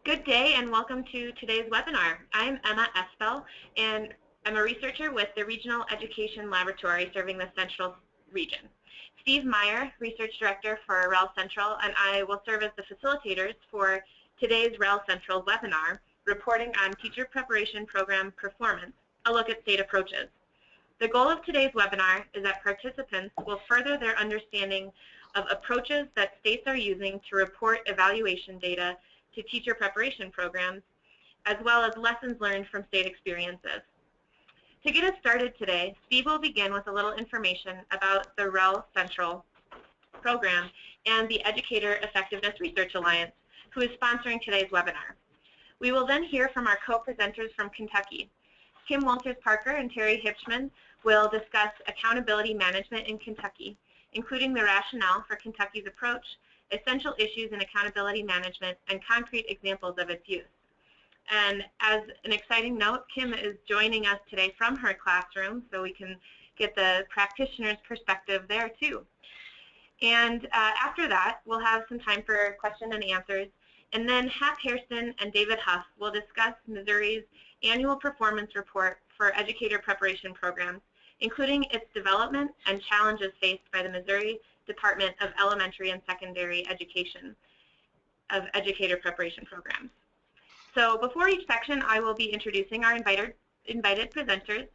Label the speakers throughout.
Speaker 1: Good day and welcome to today's webinar. I'm Emma Espel and I'm a researcher with the Regional Education Laboratory serving the Central region. Steve Meyer, Research Director for REL Central, and I will serve as the facilitators for today's REL Central webinar, Reporting on Teacher Preparation Program Performance, a look at state approaches. The goal of today's webinar is that participants will further their understanding of approaches that states are using to report evaluation data to teacher preparation programs, as well as lessons learned from state experiences. To get us started today, Steve will begin with a little information about the REL Central program and the Educator Effectiveness Research Alliance, who is sponsoring today's webinar. We will then hear from our co-presenters from Kentucky. Kim Walters-Parker and Terry Hipschman will discuss accountability management in Kentucky, including the rationale for Kentucky's approach, essential issues in accountability management, and concrete examples of its use. And as an exciting note, Kim is joining us today from her classroom, so we can get the practitioner's perspective there too. And after that, we'll have some time for question and answers, and then Hap Hairston and David Huff will discuss Missouri's annual performance report for educator preparation programs, including its development and challenges faced by the Missouri Department of Elementary and Secondary Education of educator preparation programs. So before each section, I will be introducing our invited presenters.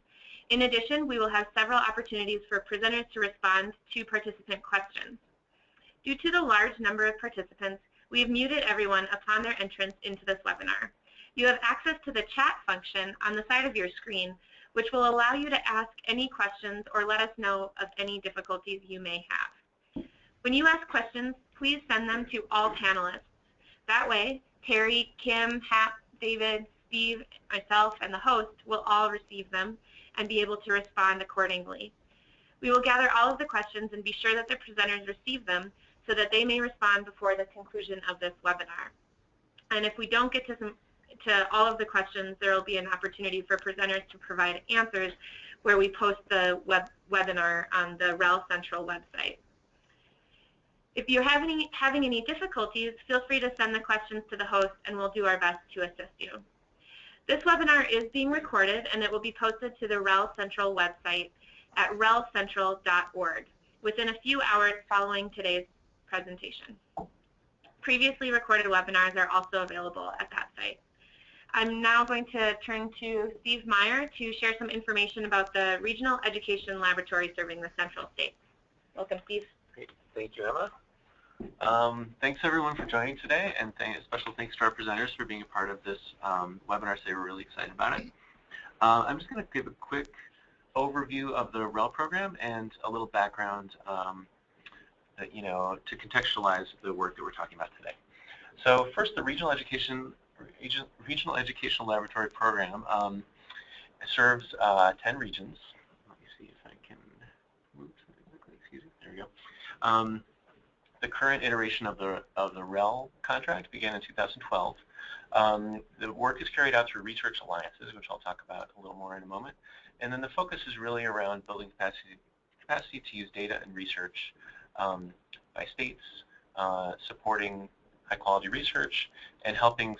Speaker 1: In addition, we will have several opportunities for presenters to respond to participant questions. Due to the large number of participants, we have muted everyone upon their entrance into this webinar. You have access to the chat function on the side of your screen, which will allow you to ask any questions or let us know of any difficulties you may have. When you ask questions, please send them to all panelists. That way, Terry, Kim, Hap, David, Steve, myself, and the host will all receive them and be able to respond accordingly. We will gather all of the questions and be sure that the presenters receive them so that they may respond before the conclusion of this webinar. And if we don't get to all of the questions, there will be an opportunity for presenters to provide answers where we post the webinar on the REL Central website. If you're having any difficulties, feel free to send the questions to the host and we'll do our best to assist you. This webinar is being recorded and it will be posted to the REL Central website at relcentral.org within a few hours following today's presentation. Previously recorded webinars are also available at that site. I'm now going to turn to Steve Meyer to share some information about the Regional Education Laboratory serving the Central States. Welcome, Steve.
Speaker 2: Great. Thank you, Emma. Thanks everyone for joining today, and special thanks to our presenters for being a part of this webinar today. We're really excited about it. I'm just going to give a quick overview of the REL program and a little background to contextualize the work that we're talking about today. So first, the Regional Education Laboratory program serves 10 regions. Let me see if I can move something quickly. Excuse me. There we go. The current iteration of the REL contract began in 2012. The work is carried out through research alliances, which I'll talk about a little more in a moment. And then the focus is really around building capacity to use data and research by states, supporting high-quality research, and helping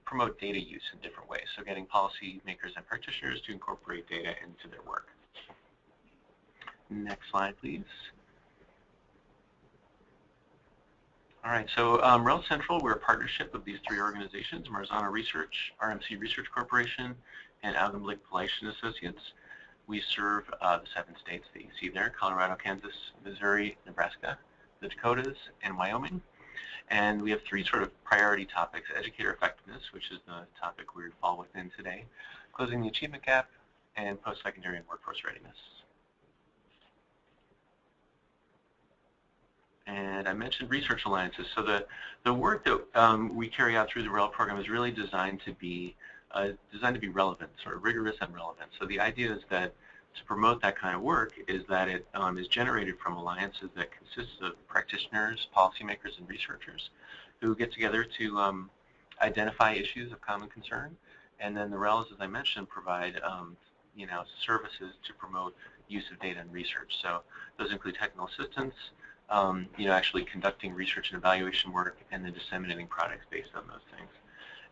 Speaker 2: promote data use in different ways. So getting policymakers and practitioners to incorporate data into their work. Next slide, please. All right, so REL Central, we're a partnership of these three organizations, Marzana Research, RMC Research Corporation, and Augenblick Fleisch & Associates. We serve the 7 states that you see there, Colorado, Kansas, Missouri, Nebraska, the Dakotas, and Wyoming. And we have 3 sort of priority topics: educator effectiveness, which is the topic we fall within today, closing the achievement gap, and post-secondary and workforce readiness. And I mentioned research alliances. So the work that we carry out through the REL program is really designed to be relevant, sort of rigorous and relevant. So the idea is that to promote that kind of work is that it is generated from alliances that consist of practitioners, policymakers, and researchers who get together to identify issues of common concern. And then the RELs, as I mentioned, provide services to promote use of data and research. So those include technical assistance, actually conducting research and evaluation work, and then disseminating products based on those things.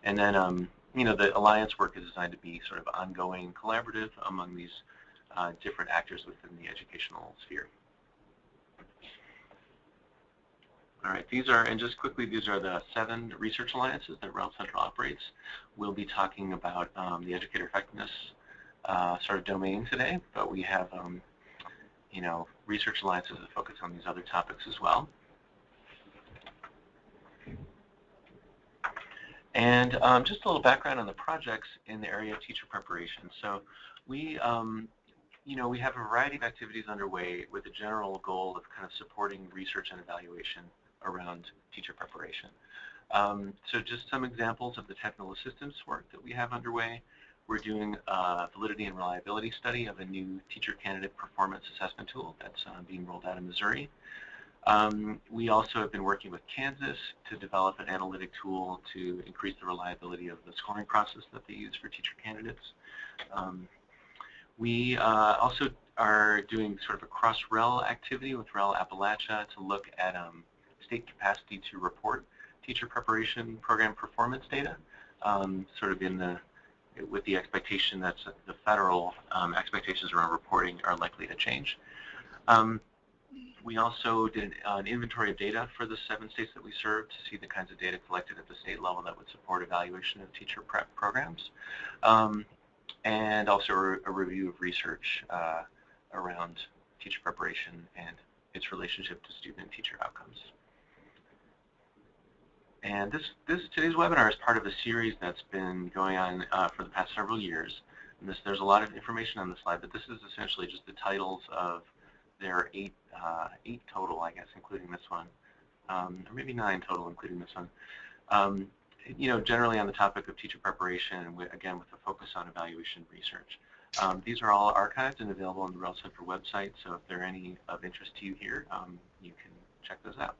Speaker 2: And then, the alliance work is designed to be sort of ongoing, collaborative among these different actors within the educational sphere. All right, and just quickly, these are the 7 research alliances that REL Central operates. We'll be talking about the educator effectiveness sort of domain today, but we have, research alliances that focus on these other topics as well. And just a little background on the projects in the area of teacher preparation. So we have a variety of activities underway with the general goal of kind of supporting research and evaluation around teacher preparation. So just some examples of the technical assistance work that we have underway. We're doing a validity and reliability study of a new teacher candidate performance assessment tool that's being rolled out in Missouri. We also have been working with Kansas to develop an analytic tool to increase the reliability of the scoring process that they use for teacher candidates. We also are doing sort of a cross-REL activity with REL Appalachia to look at state capacity to report teacher preparation program performance data, sort of with the expectation that the federal expectations around reporting are likely to change. We also did an inventory of data for the 7 states that we serve to see the kinds of data collected at the state level that would support evaluation of teacher prep programs, and also a review of research around teacher preparation and its relationship to student and teacher outcomes. And today's webinar is part of a series that's been going on for the past several years. And there's a lot of information on the slide, but this is essentially just the titles of there are 8 total, I guess, including this one, or maybe 9 total, including this one. Generally on the topic of teacher preparation, again with a focus on evaluation research. These are all archived and available on the REL Central website, so if they're any of interest to you here, you can check those out.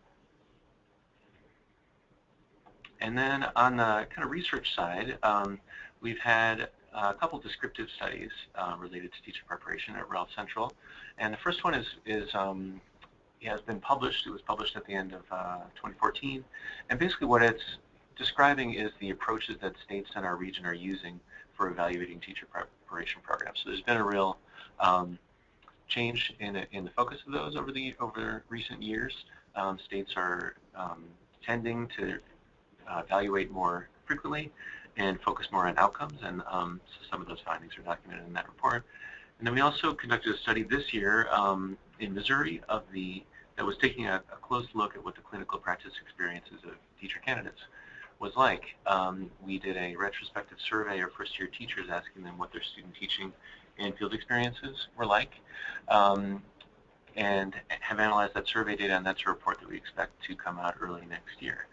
Speaker 2: And then on the kind of research side, we've had a couple descriptive studies related to teacher preparation at REL Central. And the first one has been published. It was published at the end of 2014. And basically what it's describing is the approaches that states in our region are using for evaluating teacher preparation programs. So there's been a real change in the focus of those over recent years. States are tending to evaluate more frequently and focus more on outcomes, and so some of those findings are documented in that report. And then we also conducted a study this year in Missouri that was taking a close look at what the clinical practice experiences of teacher candidates was like. We did a retrospective survey of first-year teachers asking them what their student teaching and field experiences were like, and have analyzed that survey data, and that's a report that we expect to come out early next year.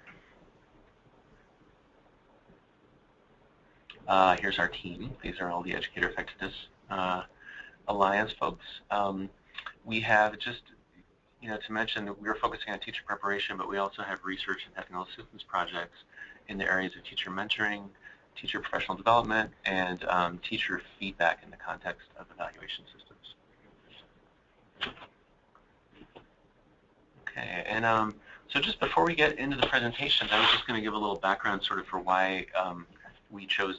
Speaker 2: Here's our team. These are all the Educator Effectiveness Alliance folks. We have just, to mention that we're focusing on teacher preparation, but we also have research and technical assistance projects in the areas of teacher mentoring, teacher professional development, and teacher feedback in the context of evaluation systems. Okay, and so just before we get into the presentations, I was just going to give a little background sort of for why we chose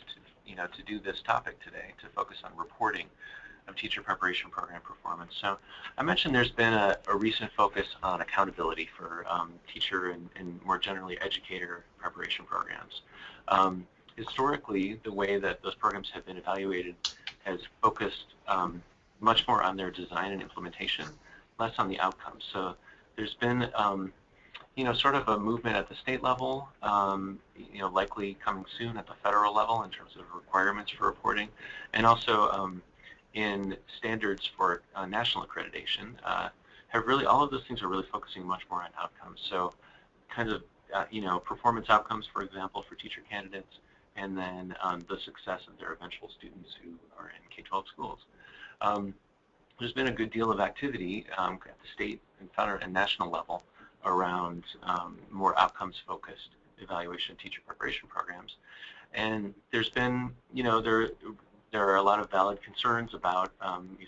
Speaker 2: to do this topic today, to focus on reporting of teacher preparation program performance. So I mentioned there's been a recent focus on accountability for teacher and more generally educator preparation programs. Historically, the way that those programs have been evaluated has focused much more on their design and implementation, less on the outcomes. So there's been sort of a movement at the state level, likely coming soon at the federal level in terms of requirements for reporting, and also in standards for national accreditation. All of those things are really focusing much more on outcomes. So kind of, performance outcomes, for example, for teacher candidates, and then the success of their eventual students who are in K-12 schools. There's been a good deal of activity at the state and federal and national level around more outcomes-focused evaluation of teacher preparation programs. And there's been, there are a lot of valid concerns about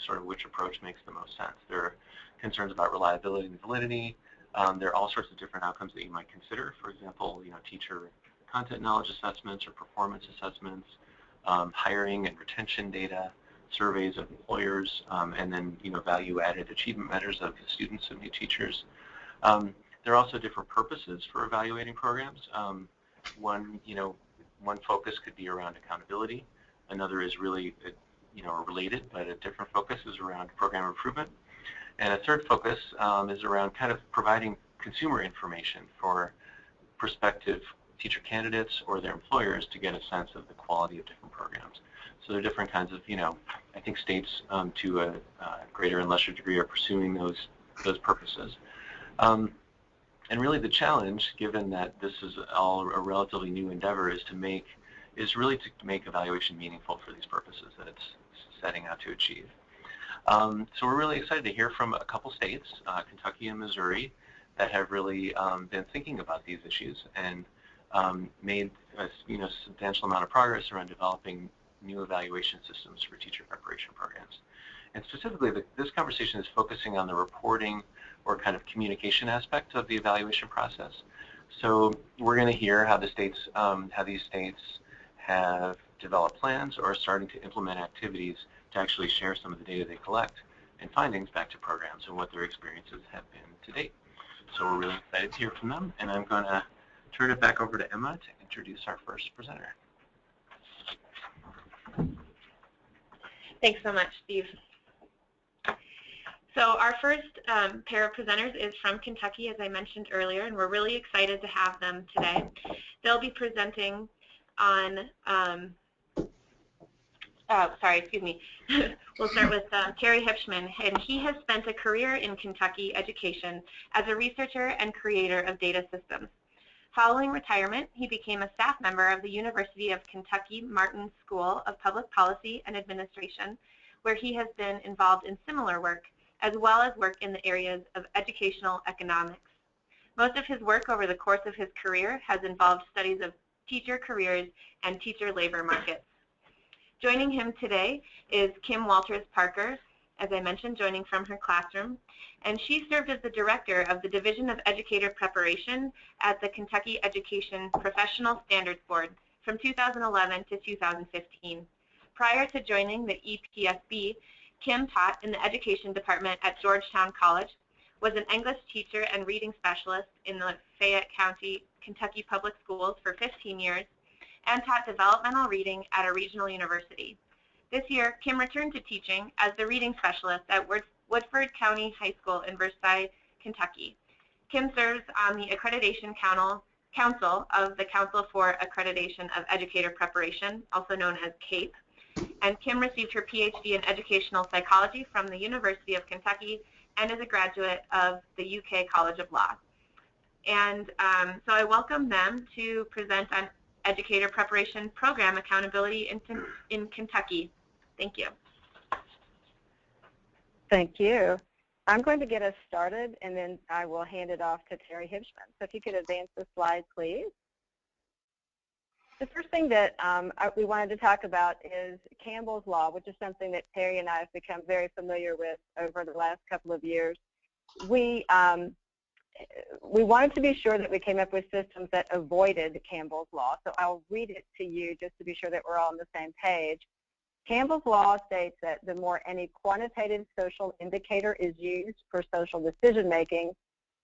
Speaker 2: sort of which approach makes the most sense. There are concerns about reliability and validity. There are all sorts of different outcomes that you might consider. For example, teacher content knowledge assessments or performance assessments, hiring and retention data, surveys of employers, and then value-added achievement measures of the students of new teachers. There are also different purposes for evaluating programs. One focus could be around accountability. Another is really related, but a different focus is around program improvement. And a third focus is around kind of providing consumer information for prospective teacher candidates or their employers to get a sense of the quality of different programs. So there are different kinds of, I think states to a greater and lesser degree are pursuing those purposes. And really the challenge, given that this is all a relatively new endeavor, is really to make evaluation meaningful for these purposes that it's setting out to achieve. So we're really excited to hear from a couple states, Kentucky and Missouri, that have really been thinking about these issues and made a substantial amount of progress around developing new evaluation systems for teacher preparation programs. And specifically, this conversation is focusing on the reporting or kind of communication aspect of the evaluation process. So we're going to hear how these states have developed plans or are starting to implement activities to actually share some of the data they collect and findings back to programs and what their experiences have been to date. So we're really excited to hear from them, and I'm going to turn it back over to Emma to introduce our first presenter.
Speaker 1: Thanks so much, Steve. So our first pair of presenters is from Kentucky, as I mentioned earlier, and we're really excited to have them today. They'll be presenting on, we'll start with Terry Hipschman, and he has spent a career in Kentucky education as a researcher and creator of data systems. Following retirement, he became a staff member of the University of Kentucky Martin School of Public Policy and Administration, where he has been involved in similar work, as well as work in the areas of educational economics. Most of his work over the course of his career has involved studies of teacher careers and teacher labor markets. Joining him today is Kim Walters-Parker, as I mentioned, joining from her classroom, and she served as the director of the Division of Educator Preparation at the Kentucky Education Professional Standards Board from 2011 to 2015. Prior to joining the EPSB, Kim taught in the education department at Georgetown College, was an English teacher and reading specialist in the Fayette County, Kentucky Public Schools for 15 years, and taught developmental reading at a regional university. This year, Kim returned to teaching as the reading specialist at Woodford County High School in Versailles, Kentucky. Kim serves on the Accreditation Council of the Council for Accreditation of Educator Preparation, also known as CAPE, and Kim received her PhD in educational psychology from the University of Kentucky and is a graduate of the UK College of Law. And so I welcome them to present on educator preparation program accountability in Kentucky. Thank you.
Speaker 3: Thank you. I'm going to get us started, and then I will hand it off to Terry Hipschman. So if you could advance the slide, please. The first thing that we wanted to talk about is Campbell's Law, which is something that Terry and I have become very familiar with over the last couple of years. We wanted to be sure that we came up with systems that avoided Campbell's Law. So I'll read it to you just to be sure that we're all on the same page. Campbell's Law states that the more any quantitative social indicator is used for social decision making,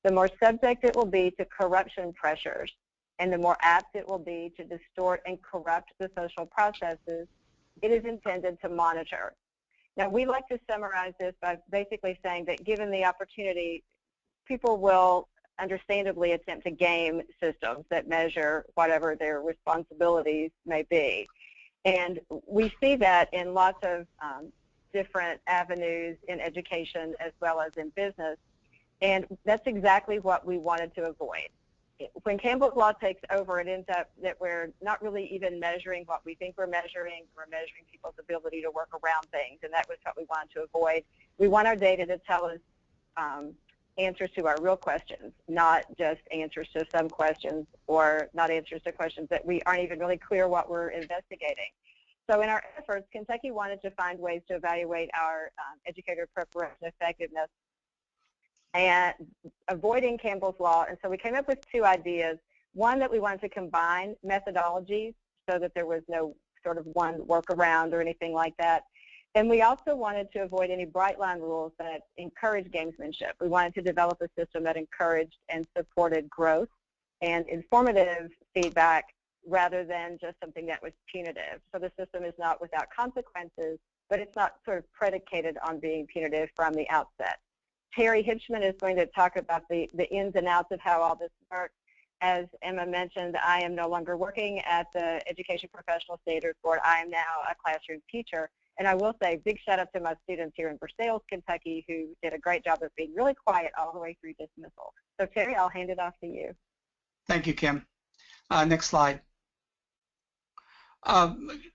Speaker 3: the more subject it will be to corruption pressures, and the more apt it will be to distort and corrupt the social processes it is intended to monitor. Now, we like to summarize this by basically saying that given the opportunity, people will understandably attempt to game systems that measure whatever their responsibilities may be. And we see that in lots of different avenues in education as well as in business. And that's exactly what we wanted to avoid. When Campbell's Law takes over, it ends up that we're not really even measuring what we think we're measuring people's ability to work around things, and that was what we wanted to avoid. We want our data to tell us answers to our real questions, not just answers to some questions or not answers to questions that we aren't even really clear what we're investigating. So in our efforts, Kentucky wanted to find ways to evaluate our educator preparation effectiveness and avoiding Campbell's Law. And so we came up with two ideas. One, that we wanted to combine methodologies so that there was no sort of one workaround or anything like that. And we also wanted to avoid any bright line rules that encourage gamesmanship. We wanted to develop a system that encouraged and supported growth and informative feedback rather than just something that was punitive. So the system is not without consequences, but it's not sort of predicated on being punitive from the outset. Terry Hitchman is going to talk about the ins and outs of how all this works. As Emma mentioned, I am no longer working at the Education Professional Standards Board. I am now a classroom teacher. And I will say, big shout out to my students here in Versailles, Kentucky, who did a great job of being really quiet all the way through dismissal. So Terry, I'll hand it off to you.
Speaker 4: Thank you, Kim. Next slide.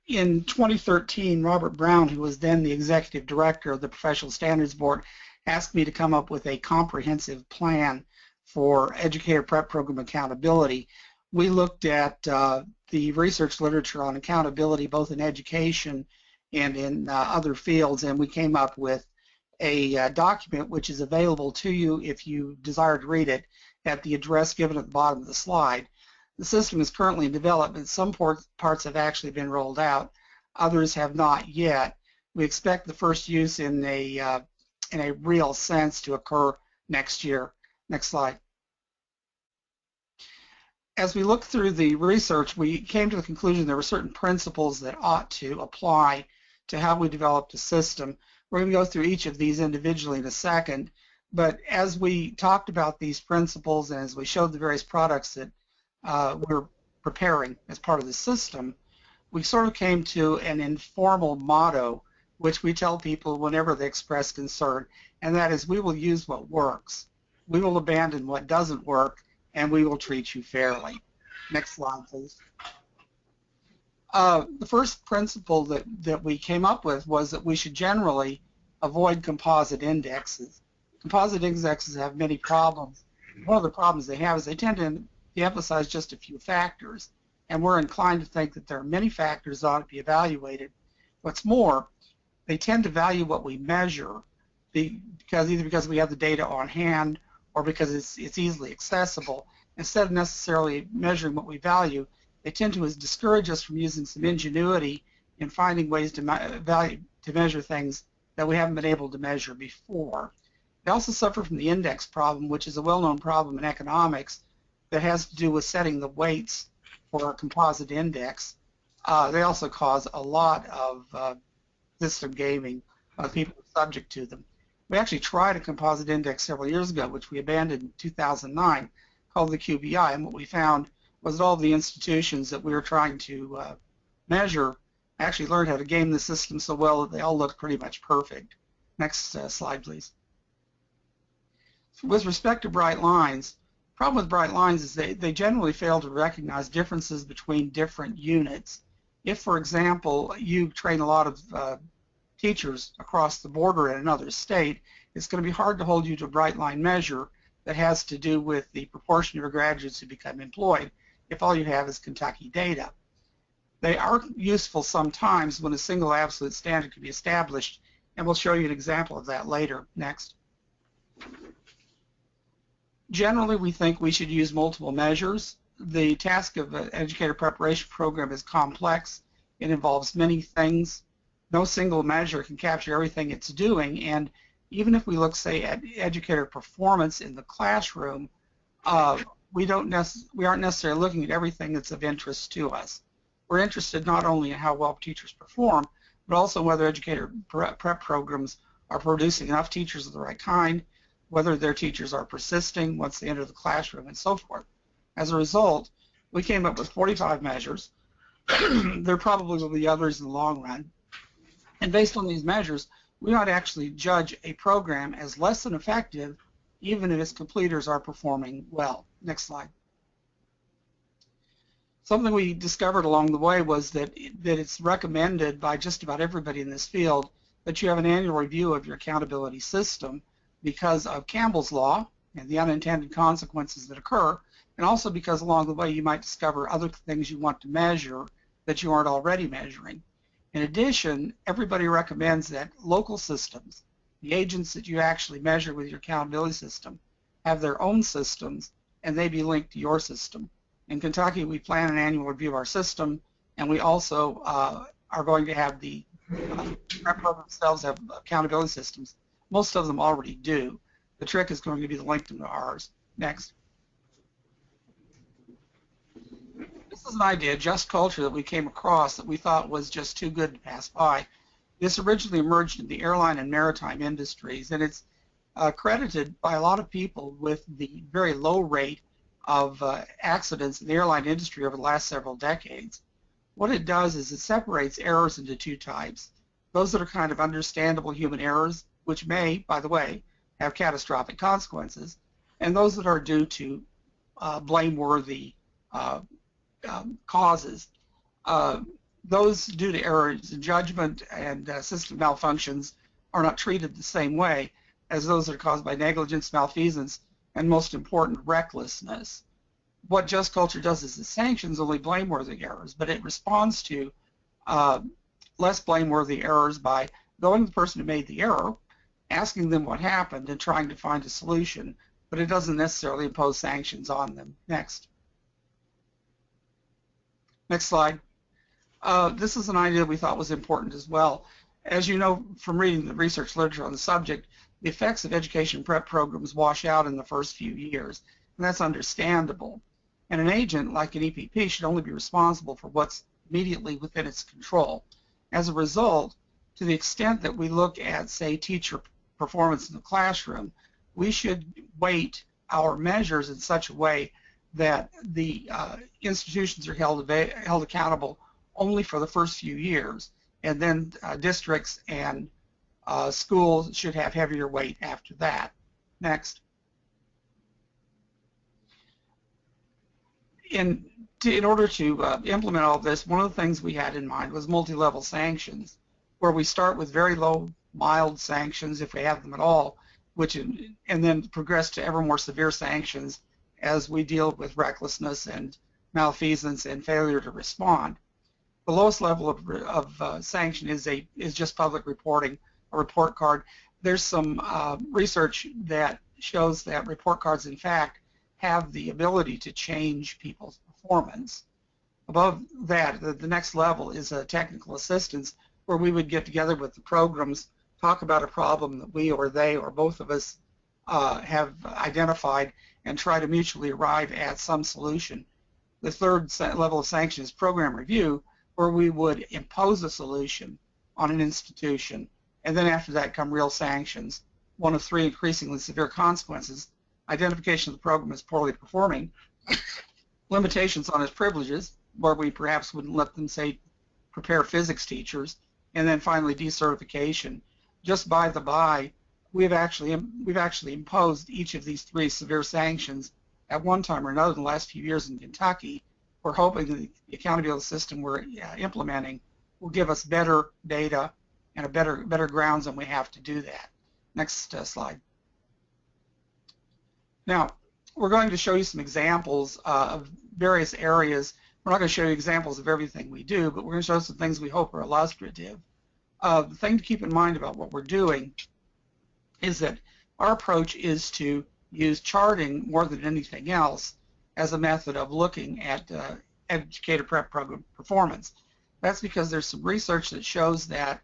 Speaker 4: In 2013, Robert Brown, who was then the executive director of the Professional Standards Board, asked me to come up with a comprehensive plan for educator prep program accountability. We looked at the research literature on accountability both in education and in other fields, and we came up with a document which is available to you if you desire to read it at the address given at the bottom of the slide. The system is currently in development. Some parts have actually been rolled out. Others have not yet. We expect the first use in a real sense to occur next year. Next slide. As we looked through the research, we came to the conclusion there were certain principles that ought to apply to how we developed a system. We're going to go through each of these individually in a second, but as we talked about these principles and as we showed the various products that we're preparing as part of the system, we sort of came to an informal motto which we tell people whenever they express concern, and that is, we will use what works, we will abandon what doesn't work, and we will treat you fairly. Next slide, please. The first principle that we came up with was that we should generally avoid composite indexes. Composite indexes have many problems. One of the problems they have is they tend to de-emphasize just a few factors, and we're inclined to think that there are many factors that ought to be evaluated. What's more, they tend to value what we measure either because we have the data on hand or because it's easily accessible. Instead of necessarily measuring what we value, they tend to discourage us from using some ingenuity in finding ways to measure things that we haven't been able to measure before. They also suffer from the index problem, which is a well-known problem in economics that has to do with setting the weights for a composite index. They also cause a lot of system gaming by people subject to them. We actually tried a composite index several years ago, which we abandoned in 2009, called the QBI, and what we found was that all the institutions that we were trying to measure actually learned how to game the system so well that they all looked pretty much perfect. Next slide, please. With respect to bright lines, the problem with bright lines is they generally fail to recognize differences between different units. If, for example, you train a lot of teachers across the border in another state, it's going to be hard to hold you to a bright line measure that has to do with the proportion of your graduates who become employed if all you have is Kentucky data. They are useful sometimes when a single absolute standard can be established, and we'll show you an example of that later. Next. Generally, we think we should use multiple measures. The task of an educator preparation program is complex. It involves many things. No single measure can capture everything it's doing, and even if we look, say, at educator performance in the classroom, we aren't necessarily looking at everything that's of interest to us. We're interested not only in how well teachers perform, but also whether educator prep programs are producing enough teachers of the right kind, whether their teachers are persisting once they enter the classroom, and so forth. As a result, we came up with 45 measures. There probably will be others in the long run. And based on these measures, we ought to actually judge a program as less than effective even if its completers are performing well. Next slide. Something we discovered along the way was that it's recommended by just about everybody in this field that you have an annual review of your accountability system because of Campbell's Law and the unintended consequences that occur, and also because along the way you might discover other things you want to measure that you aren't already measuring. In addition, everybody recommends that local systems, the agents that you actually measure with your accountability system, have their own systems and they be linked to your system. In Kentucky, we plan an annual review of our system, and we also are going to have the prep programs themselves have accountability systems. Most of them already do. The trick is going to be to link them to ours. Next. This is an idea, just culture, that we came across that we thought was just too good to pass by. This originally emerged in the airline and maritime industries, and it's credited by a lot of people with the very low rate of accidents in the airline industry over the last several decades. What it does is it separates errors into two types. Those that are kind of understandable human errors, which may, by the way, have catastrophic consequences, and those that are due to blameworthy causes. Those due to errors in judgment and system malfunctions are not treated the same way as those that are caused by negligence, malfeasance, and most important, recklessness. What just culture does is it sanctions only blameworthy errors, but it responds to less blameworthy errors by going to the person who made the error, asking them what happened, and trying to find a solution, but it doesn't necessarily impose sanctions on them. Next. Next slide. This is an idea we thought was important as well. As you know from reading the research literature on the subject, the effects of education prep programs wash out in the first few years, and that's understandable. And an agent, like an EPP, should only be responsible for what's immediately within its control. As a result, to the extent that we look at, say, teacher performance in the classroom, we should weight our measures in such a way that the institutions are held accountable only for the first few years, and then districts and schools should have heavier weight after that. Next. In order to implement all of this, one of the things we had in mind was multi-level sanctions, where we start with very low, mild sanctions, if we have them at all, and then progress to ever more severe sanctions as we deal with recklessness and malfeasance and failure to respond. The lowest level of sanction is just public reporting, a report card. There's some research that shows that report cards, in fact, have the ability to change people's performance. Above that, the next level is a technical assistance, where we would get together with the programs, talk about a problem that we or they or both of us have identified, and try to mutually arrive at some solution. The third level of sanction is program review, where we would impose a solution on an institution, and then after that come real sanctions. One of three increasingly severe consequences: identification of the program as poorly performing, limitations on its privileges, where we perhaps wouldn't let them, say, prepare physics teachers, and then finally decertification. Just by the by, we've actually imposed each of these three severe sanctions at one time or another in the last few years in Kentucky. We're hoping that the accountability system we're implementing will give us better data and a better grounds than we have to do that. Next slide. Now, we're going to show you some examples of various areas. We're not going to show you examples of everything we do, but we're going to show some things we hope are illustrative. The thing to keep in mind about what we're doing is that our approach is to use charting more than anything else as a method of looking at educator prep program performance. That's because there's some research that shows that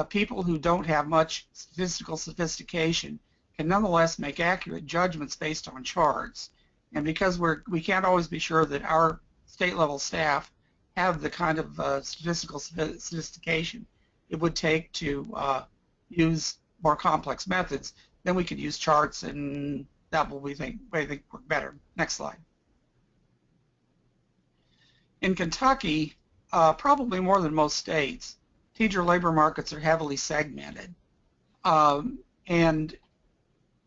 Speaker 4: people who don't have much statistical sophistication can nonetheless make accurate judgments based on charts. And because we can't always be sure that our state-level staff have the kind of statistical sophistication it would take to use more complex methods, then we could use charts, and that will, we think work better. Next slide. In Kentucky, probably more than most states, teacher labor markets are heavily segmented. And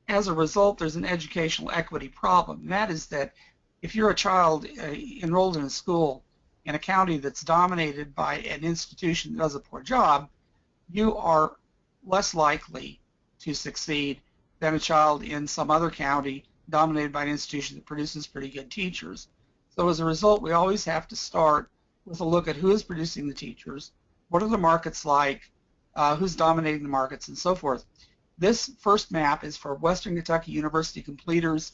Speaker 4: as a result, there's an educational equity problem. And that is that if you're a child enrolled in a school in a county that's dominated by an institution that does a poor job, you are less likely to succeed than a child in some other county dominated by an institution that produces pretty good teachers. So as a result, we always have to start with a look at who is producing the teachers, what are the markets like, who's dominating the markets, and so forth. This first map is for Western Kentucky University completers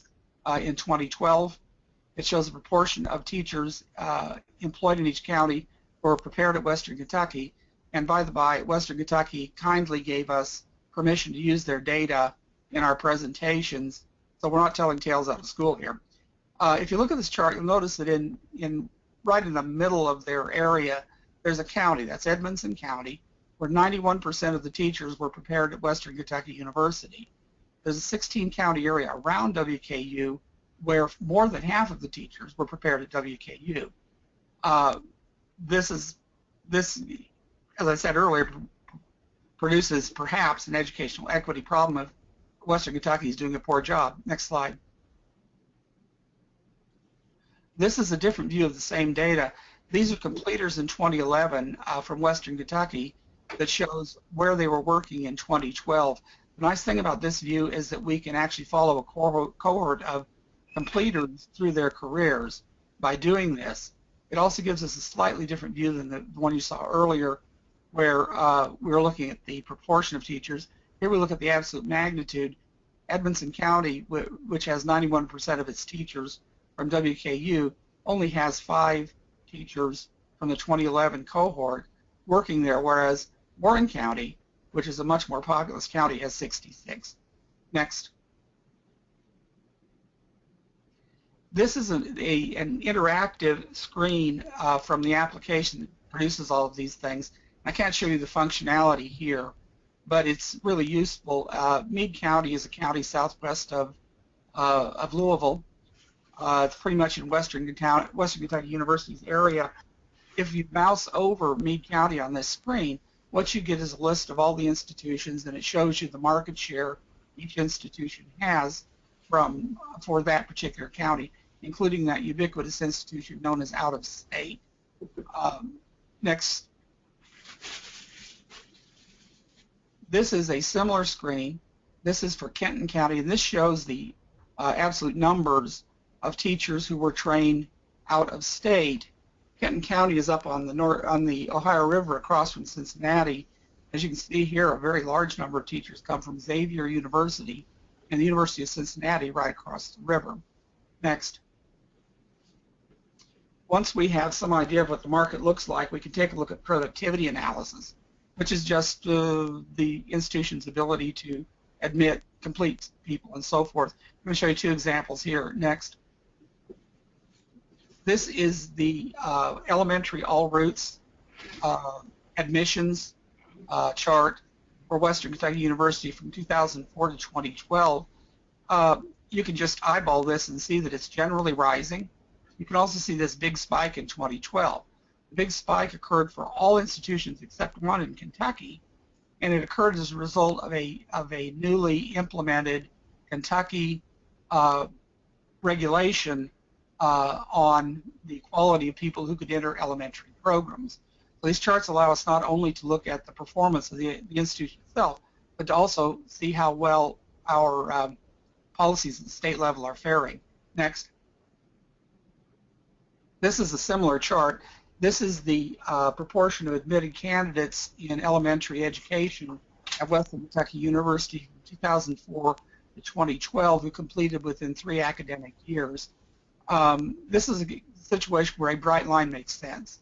Speaker 4: in 2012. It shows the proportion of teachers employed in each county who are prepared at Western Kentucky. And by the by, Western Kentucky kindly gave us permission to use their data in our presentations, so we're not telling tales out of school here. If you look at this chart, you'll notice that right in the middle of their area, there's a county, that's Edmonson County, where 91% of the teachers were prepared at Western Kentucky University. There's a 16-county area around WKU where more than half of the teachers were prepared at WKU. This, as I said earlier, produces perhaps an educational equity problem if Western Kentucky is doing a poor job. Next slide. This is a different view of the same data. These are completers in 2011 from Western Kentucky that shows where they were working in 2012. The nice thing about this view is that we can actually follow a cohort of completers through their careers by doing this. It also gives us a slightly different view than the one you saw earlier, where we were looking at the proportion of teachers. Here we look at the absolute magnitude. Edmonson County, which has 91% of its teachers from WKU, only has 5 teachers from the 2011 cohort working there, whereas Warren County, which is a much more populous county, has 66. Next. This is an interactive screen from the application that produces all of these things. I can't show you the functionality here, but it's really useful. Meade County is a county southwest of Louisville. It's pretty much in Western Kentucky University's area. If you mouse over Meade County on this screen, what you get is a list of all the institutions, and it shows you the market share each institution has for that particular county, including that ubiquitous institution known as out of state. Next. This is a similar screen. This is for Kenton County, and this shows the absolute numbers of teachers who were trained out of state. Kenton County is up on the Ohio River across from Cincinnati. As you can see here, a very large number of teachers come from Xavier University and the University of Cincinnati right across the river. Next. Once we have some idea of what the market looks like, we can take a look at productivity analysis, which is just the institution's ability to admit, complete people, and so forth. I'm going to show you 2 examples here. Next. This is the elementary all routes admissions chart for Western Kentucky University from 2004 to 2012. You can just eyeball this and see that it's generally rising. You can also see this big spike in 2012. The big spike occurred for all institutions except one in Kentucky, and it occurred as a result of a newly implemented Kentucky regulation on the quality of people who could enter elementary programs. So these charts allow us not only to look at the performance of the institution itself, but to also see how well our policies at the state level are faring. Next. This is a similar chart. This is the proportion of admitted candidates in elementary education at Western Kentucky University from 2004 to 2012 who completed within 3 academic years. This is a situation where a bright line makes sense.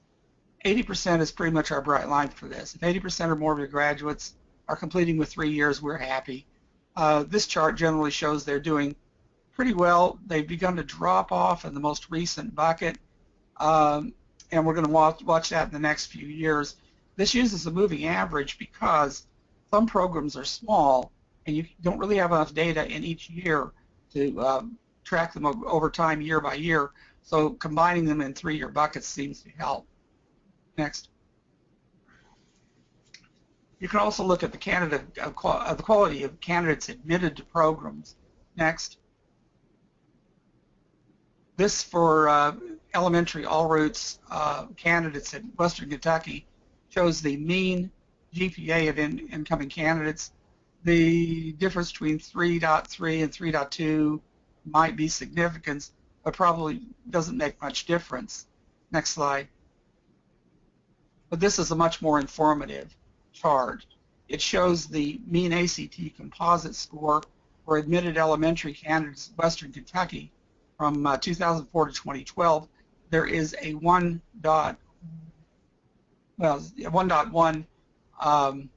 Speaker 4: 80% is pretty much our bright line for this. If 80% or more of your graduates are completing with 3 years, we're happy. This chart generally shows they're doing pretty well. They've begun to drop off in the most recent bucket, and we're going to watch that in the next few years. This uses a moving average because some programs are small and you don't really have enough data in each year to track them over time year by year, so combining them in 3-year buckets seems to help. Next. You can also look at the quality of candidates admitted to programs. Next. This for elementary all routes candidates at Western Kentucky shows the mean GPA of incoming candidates. The difference between 3.3 and 3.2 might be significant, but probably doesn't make much difference. Next slide. But this is a much more informative chart. It shows the mean ACT composite score for admitted elementary candidates at Western Kentucky from 2004 to 2012, there is a 1.1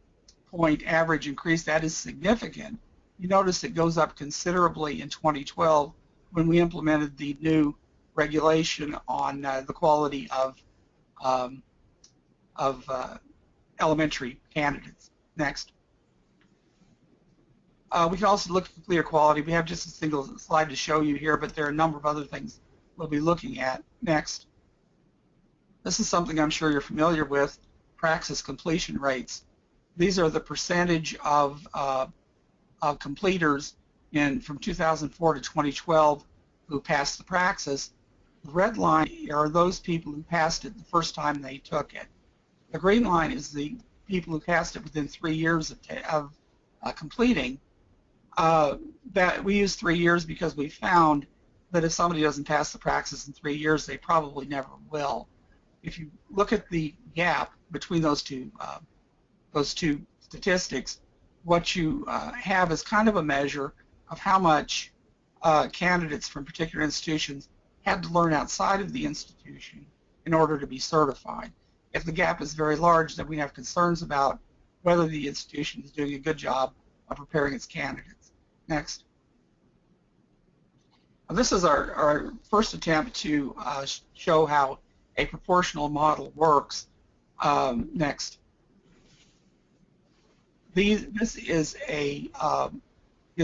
Speaker 4: point average increase. That is significant. You notice it goes up considerably in 2012 when we implemented the new regulation on the quality of elementary candidates. Next. We can also look at completer quality. We have just a single slide to show you here, but there are a number of other things we'll be looking at. Next. This is something I'm sure you're familiar with, praxis completion rates. These are the percentage of completers from 2004 to 2012 who passed the praxis. The red line are those people who passed it the first time they took it. The green line is the people who passed it within 3 years of completing. That we use 3 years because we found that if somebody doesn't pass the praxis in 3 years, they probably never will. If you look at the gap between those two statistics, what you have is kind of a measure of how much candidates from particular institutions had to learn outside of the institution in order to be certified. If the gap is very large, then we have concerns about whether the institution is doing a good job of preparing its candidates. Next. This is our first attempt to show how a proportional model works. Next. This is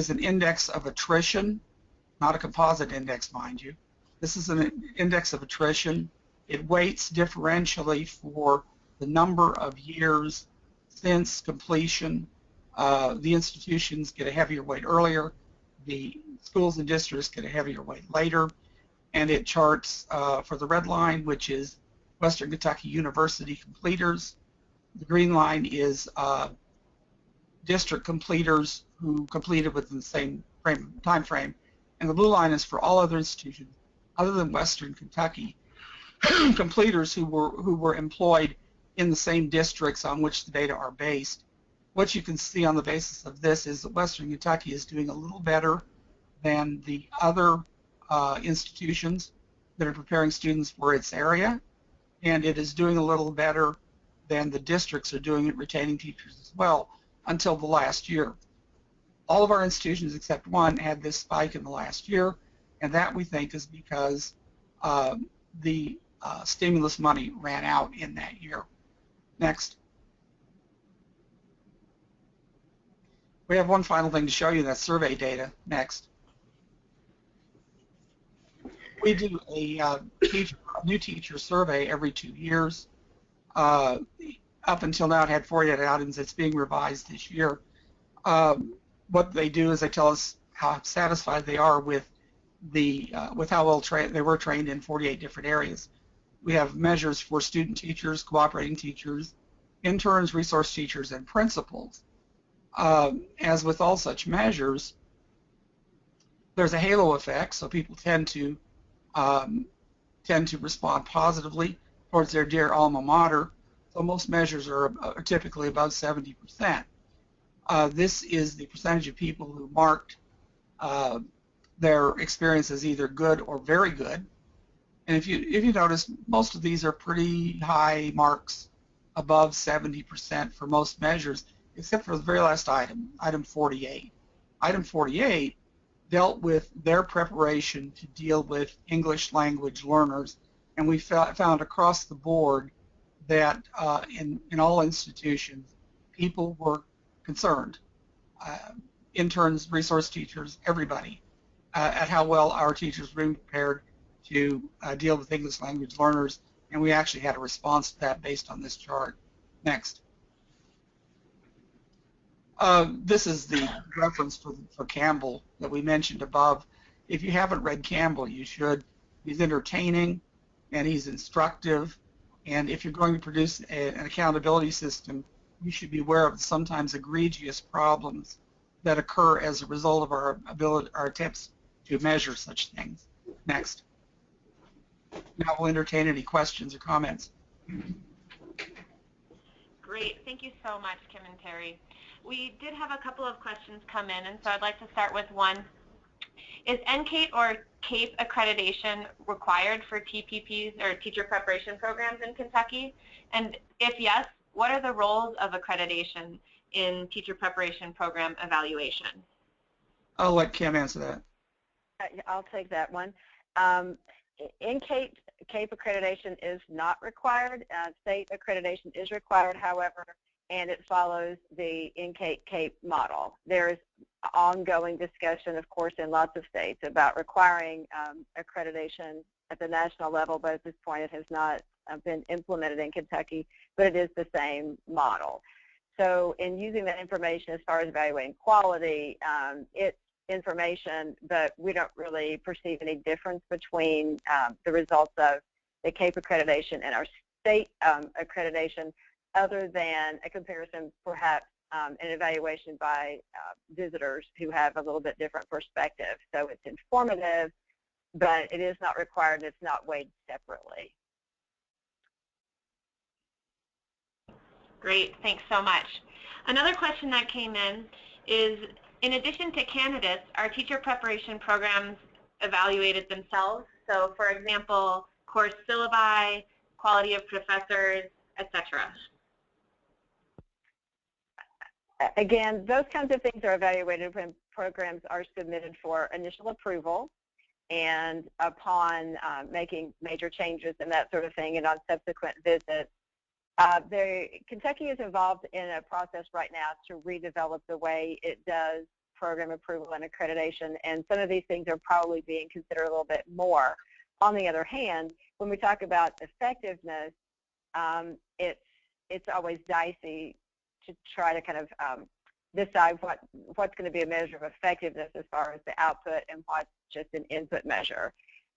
Speaker 4: an index of attrition, not a composite index, mind you. This is an index of attrition. It weights differentially for the number of years since completion. The institutions get a heavier weight earlier. The schools and districts get a heavier weight later. And it charts for the red line, which is Western Kentucky University completers. The green line is district completers who completed within the same time frame. And the blue line is for all other institutions other than Western Kentucky completers who were employed in the same districts on which the data are based. What you can see on the basis of this is that Western Kentucky is doing a little better than the other institutions that are preparing students for its area, and it is doing a little better than the districts are doing at retaining teachers as well until the last year. All of our institutions except one had this spike in the last year, and that we think is because the stimulus money ran out in that year. Next. We have one final thing to show you, that's survey data. Next. We do a new teacher survey every 2 years. Up until now, it had 48 items. It's being revised this year. What they do is they tell us how satisfied they are with how well they were trained in 48 different areas. We have measures for student teachers, cooperating teachers, interns, resource teachers, and principals. As with all such measures, there's a halo effect, so people tend to respond positively towards their dear alma mater. So most measures are typically about 70%. This is the percentage of people who marked their experience as either good or very good. And if you notice, most of these are pretty high marks, above 70% for most measures, except for the very last item, item 48. Item 48 dealt with their preparation to deal with English language learners, and we found across the board that in all institutions, people were concerned, interns, resource teachers, everybody, at how well our teachers were prepared to deal with English language learners, and we actually had a response to that based on this chart. Next. This is the reference for Campbell that we mentioned above. If you haven't read Campbell, you should. He's entertaining and he's instructive, and if you're going to produce an accountability system, you should be aware of the sometimes egregious problems that occur as a result of our attempts to measure such things. Next. Now we'll entertain any questions or comments.
Speaker 1: Great. Thank you so much, Kim and Terry. We did have a couple of questions come in, and so I'd like to start with one. Is NCATE or CAPE accreditation required for TPPs or teacher preparation programs in Kentucky? And if yes, what are the roles of accreditation in teacher preparation program evaluation?
Speaker 4: I'll let Kim answer that.
Speaker 3: I'll take that one. In CAPE accreditation is not required. State accreditation is required, however, and it follows the CAPE model. There's ongoing discussion, of course, in lots of states about requiring accreditation at the national level, but at this point it has not been implemented in Kentucky, but it is the same model. So in using that information as far as evaluating quality, it's information, but we don't really perceive any difference between the results of the CAPE accreditation and our state accreditation, other than a comparison, perhaps an evaluation by visitors who have a little bit different perspective. So it's informative, but it is not required and it's not weighed separately.
Speaker 1: Great, thanks so much. Another question that came in addition to candidates, are teacher preparation programs evaluated themselves? So for example, course syllabi, quality of professors, etc.
Speaker 3: Again, those kinds of things are evaluated when programs are submitted for initial approval and upon making major changes and that sort of thing, and on subsequent visits. Kentucky is involved in a process right now to redevelop the way it does program approval and accreditation, and some of these things are probably being considered a little bit more. On the other hand, when we talk about effectiveness, it's always dicey to try to kind of decide what's going to be a measure of effectiveness as far as the output and what's just an input measure.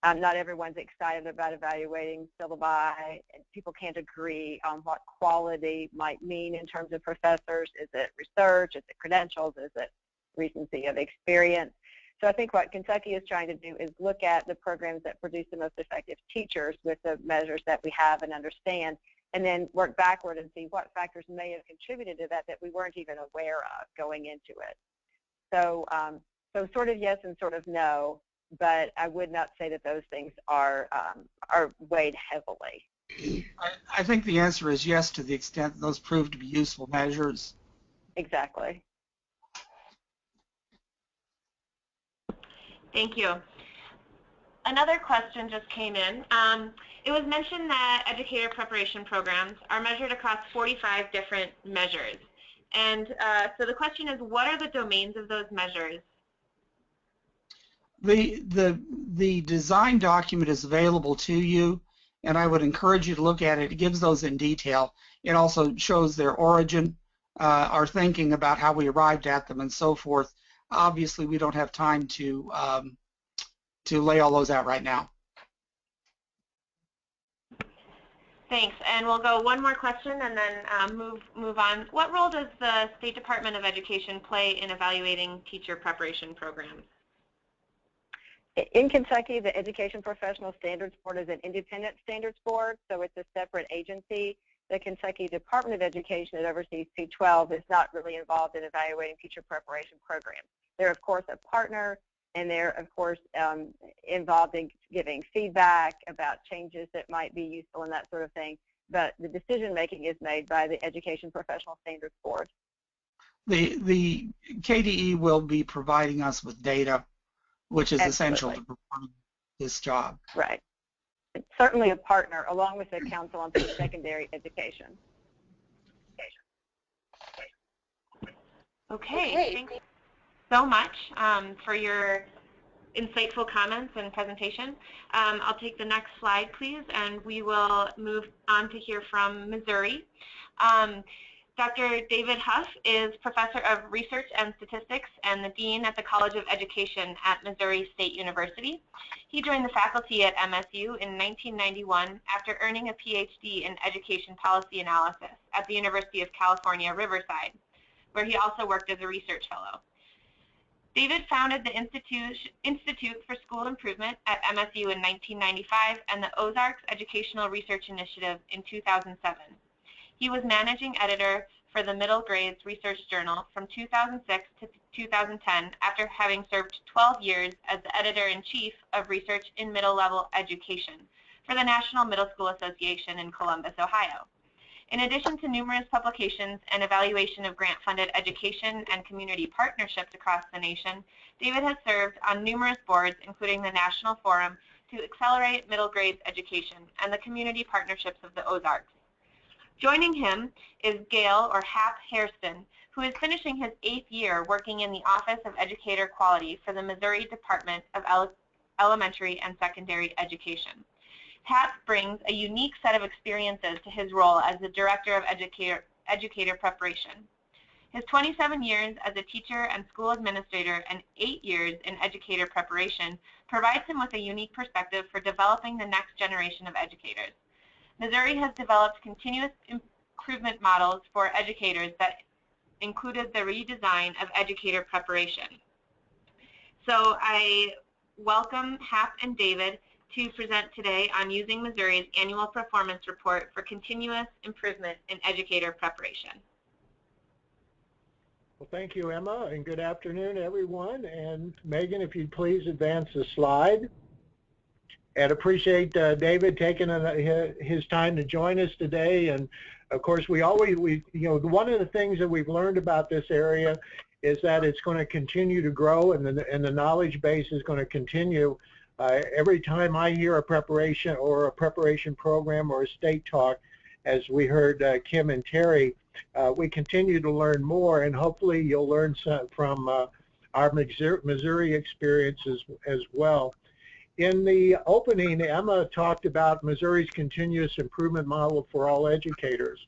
Speaker 3: Not everyone's excited about evaluating syllabi, and people can't agree on what quality might mean in terms of professors. Is it research? Is it credentials? Is it recency of experience? So I think what Kentucky is trying to do is look at the programs that produce the most effective teachers with the measures that we have and understand, and then work backward and see what factors may have contributed to that we weren't even aware of going into it. So, so sort of yes and sort of no, but I would not say that those things are weighed heavily.
Speaker 4: I think the answer is yes, to the extent that those prove to be useful measures.
Speaker 3: Exactly.
Speaker 1: Thank you. Another question just came in. It was mentioned that educator preparation programs are measured across 45 different measures. And so the question is, what are the domains of those measures?
Speaker 4: The design document is available to you, and I would encourage you to look at it. It gives those in detail. It also shows their origin, our thinking about how we arrived at them, and so forth. Obviously, we don't have time to lay all those out right now.
Speaker 1: Thanks, and we'll go one more question and then move on. What role does the State Department of Education play in evaluating teacher preparation programs?
Speaker 3: In Kentucky, the Education Professional Standards Board is an independent standards board, so it's a separate agency. The Kentucky Department of Education that oversees 212 is not really involved in evaluating teacher preparation programs. They're, of course, a partner, and they're, of course, involved in giving feedback about changes that might be useful and that sort of thing. But the decision-making is made by the Education Professional Standards Board.
Speaker 4: The KDE will be providing us with data, which is essential to performing this job.
Speaker 3: Right. It's certainly a partner, along with the Council on Post-Secondary Education.
Speaker 1: Okay, thanks so much for your insightful comments and presentation. I'll take the next slide, please, and we will move on to hear from Missouri. Dr. David Huff is Professor of Research and Statistics and the Dean at the College of Education at Missouri State University. He joined the faculty at MSU in 1991 after earning a PhD in Education Policy Analysis at the University of California, Riverside, where he also worked as a research fellow. David founded the Institute for School Improvement at MSU in 1995 and the Ozarks Educational Research Initiative in 2007. He was managing editor for the Middle Grades Research Journal from 2006 to 2010 after having served 12 years as the editor-in-chief of Research in Middle Level Education for the National Middle School Association in Columbus, Ohio. In addition to numerous publications and evaluation of grant-funded education and community partnerships across the nation, David has served on numerous boards, including the National Forum to Accelerate Middle Grades Education and the Community Partnerships of the Ozarks. Joining him is Gail, or Hap Hairston, who is finishing his 8th year working in the Office of Educator Quality for the Missouri Department of Elementary and Secondary Education. Hap brings a unique set of experiences to his role as the Director of Educator Preparation. His 27 years as a teacher and school administrator and 8 years in educator preparation provides him with a unique perspective for developing the next generation of educators. Missouri has developed continuous improvement models for educators that included the redesign of educator preparation. So I welcome Hap and David to present today on using Missouri's annual performance report for continuous improvement in educator preparation.
Speaker 5: Well, thank you, Emma, and good afternoon, everyone. And Megan, if you'd please advance the slide. And appreciate David taking his time to join us today. And of course, one of the things that we've learned about this area is that it's going to continue to grow, and the knowledge base is going to continue. Every time I hear a preparation program or a state talk, as we heard Kim and Terry, we continue to learn more, and hopefully you'll learn some from our Missouri experiences as well. In the opening, Emma talked about Missouri's continuous improvement model for all educators.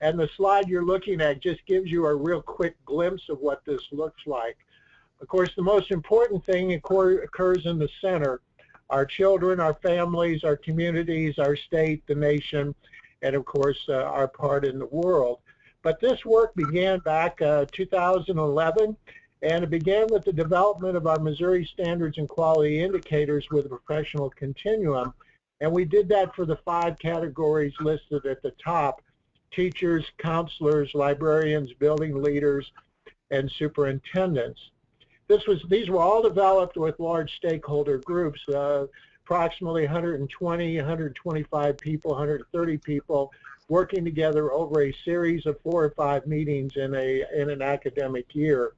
Speaker 5: And the slide you're looking at just gives you a real quick glimpse of what this looks like. Of course, the most important thing occurs in the center: our children, our families, our communities, our state, the nation, and of course, our part in the world. But this work began back 2011, and it began with the development of our Missouri Standards and Quality Indicators with a professional continuum. And we did that for the 5 categories listed at the top: teachers, counselors, librarians, building leaders, and superintendents. These were all developed with large stakeholder groups, approximately 120, 125 people, 130 people, working together over a series of 4 or 5 meetings in an academic year.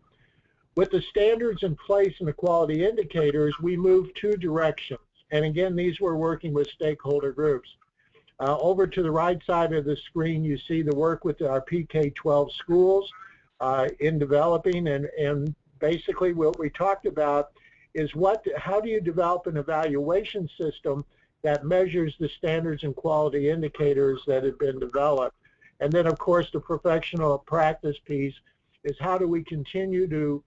Speaker 5: With the standards in place and the quality indicators, we moved 2 directions. And again, these were working with stakeholder groups. Over to the right side of the screen, you see the work with our PK-12 schools in developing, and basically what we talked about is how do you develop an evaluation system that measures the standards and quality indicators that have been developed. And then of course the professional practice piece is how do we continue to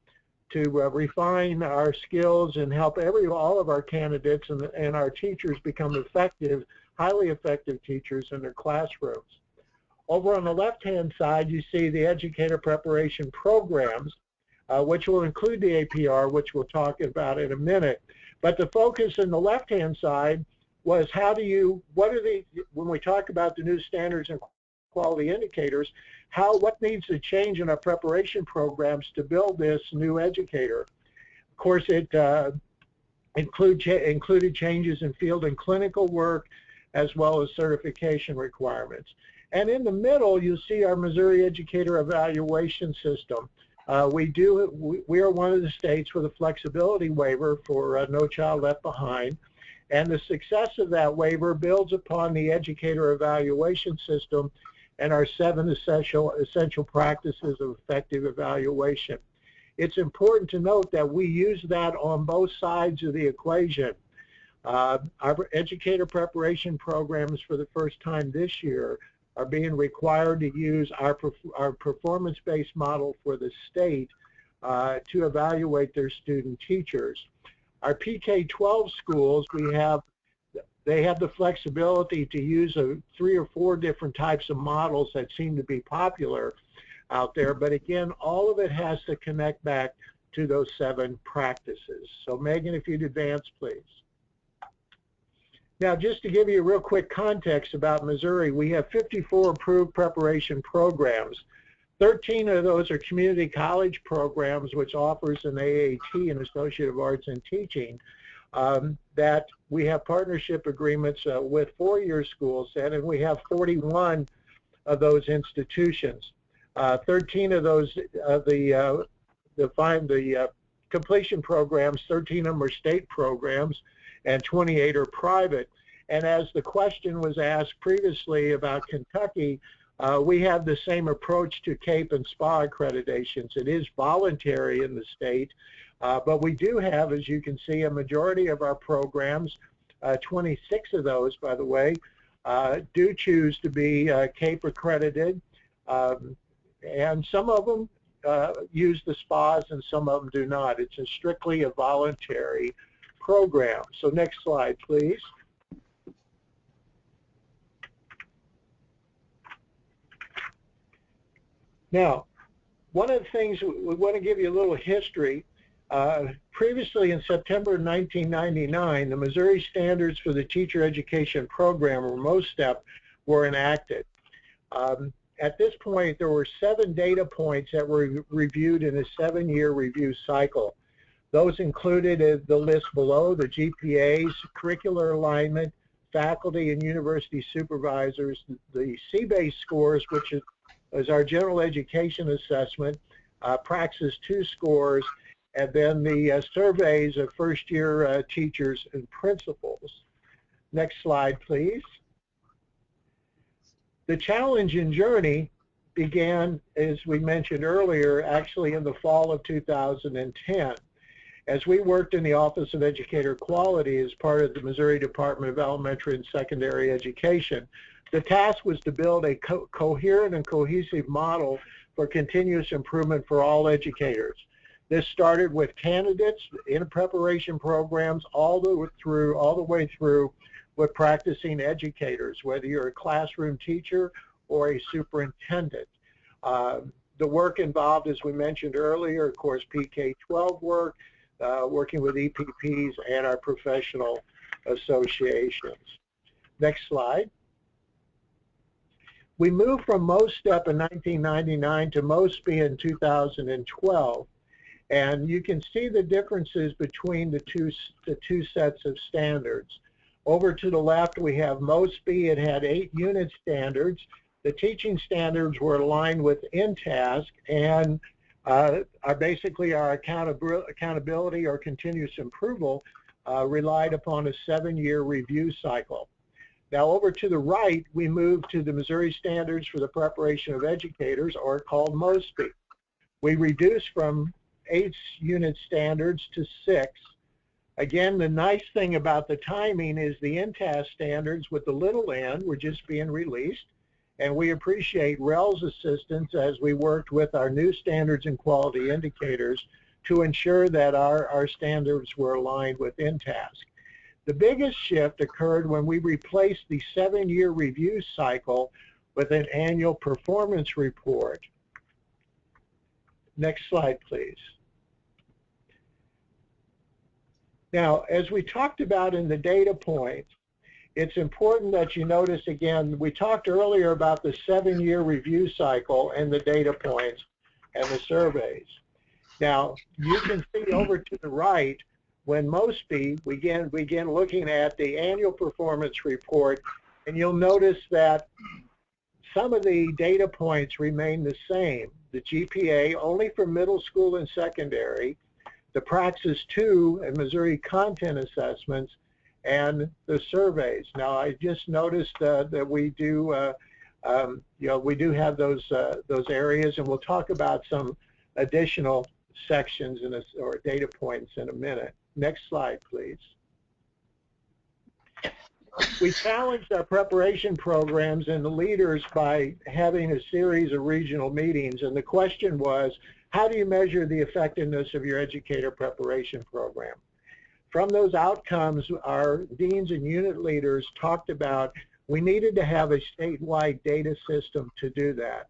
Speaker 5: refine our skills and help all of our candidates and our teachers become effective, highly effective teachers in their classrooms. Over on the left-hand side, you see the educator preparation programs, which will include the APR, which we'll talk about in a minute. But the focus in the left-hand side was when we talk about the new standards and quality indicators, what needs to change in our preparation programs to build this new educator. Of course, it included changes in field and clinical work, as well as certification requirements. And in the middle, you'll see our Missouri Educator Evaluation System. We are one of the states with a flexibility waiver for No Child Left Behind, and the success of that waiver builds upon the Educator Evaluation System and our 7 essential practices of effective evaluation. It's important to note that we use that on both sides of the equation. Our educator preparation programs for the first time this year are being required to use our performance-based model for the state to evaluate their student teachers. Our PK-12 schools, they have the flexibility to use 3 or 4 different types of models that seem to be popular out there, but again, all of it has to connect back to those 7 practices. So Megan, if you'd advance, please. Now, just to give you a real quick context about Missouri, we have 54 approved preparation programs. 13 of those are community college programs, which offers an AAT, an Associate of Arts in Teaching, that we have partnership agreements with four-year schools in, and we have 41 of those institutions. 13 of those, the completion programs, 13 of them are state programs, and 28 are private. And as the question was asked previously about Kentucky, we have the same approach to CAPE and SPA accreditations. It is voluntary in the state, but we do have, as you can see, a majority of our programs, 26 of those, by the way, do choose to be CAPE accredited, and some of them use the SPAs and some of them do not. It's strictly a voluntary program. So next slide, please. Now, one of the things we want to give you a little history. Previously in September 1999, the Missouri Standards for the Teacher Education Program, or MOSTEP, were enacted. At this point, there were 7 data points that were reviewed in a 7-year review cycle. Those included the list below: the GPAs, curricular alignment, faculty and university supervisors, the C-based scores, which is our general education assessment, Praxis 2 scores, and then the surveys of first-year teachers and principals. Next slide, please. The challenge and journey began, as we mentioned earlier, actually in the fall of 2010. As we worked in the Office of Educator Quality as part of the Missouri Department of Elementary and Secondary Education, the task was to build a coherent and cohesive model for continuous improvement for all educators. This started with candidates in preparation programs all the way through with practicing educators, whether you're a classroom teacher or a superintendent. The work involved, as we mentioned earlier, of course, PK-12 work, working with EPPs and our professional associations. Next slide. We moved from MOSTEP in 1999 to MOSPE in 2012, and you can see the differences between the two sets of standards. Over to the left, we have MOSPE. It had 8 unit standards. The teaching standards were aligned with InTask and basically our accountability or continuous improvement relied upon a 7-year review cycle. Now over to the right, we moved to the Missouri Standards for the Preparation of Educators, or called MOSPE. We reduced from 8 unit standards to 6. Again, the nice thing about the timing is the InTask standards with the little n were just being released, and we appreciate REL's assistance as we worked with our new standards and quality indicators to ensure that our standards were aligned with InTask. The biggest shift occurred when we replaced the 7-year review cycle with an annual performance report. Next slide, please. Now, as we talked about in the data points, it's important that you notice again, we talked earlier about the 7-year review cycle and the data points and the surveys. Now, you can see over to the right, when MOSPE, we begin looking at the annual performance report, and you'll notice that some of the data points remain the same. The GPA only for middle school and secondary, the Praxis 2 and Missouri content assessments, and the surveys. Now, I just noticed that we do, we do have those areas, and we'll talk about some additional sections or data points in a minute. Next slide, please. We challenged our preparation programs and the leaders by having a series of regional meetings, and the question was, how do you measure the effectiveness of your educator preparation program? From those outcomes, our deans and unit leaders talked about we needed to have a statewide data system to do that.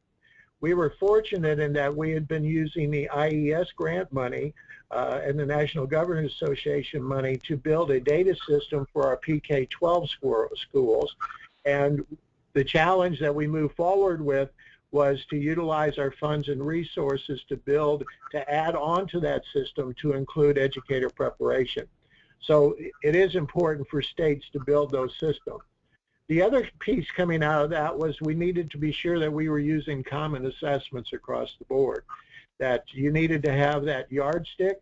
Speaker 5: We were fortunate in that we had been using the IES grant money and the National Governors Association money to build a data system for our PK-12 schools. And the challenge that we moved forward with was to utilize our funds and resources to add on to that system to include educator preparation. So it is important for states to build those systems. The other piece coming out of that was we needed to be sure that we were using common assessments across the board, that you needed to have that yardstick,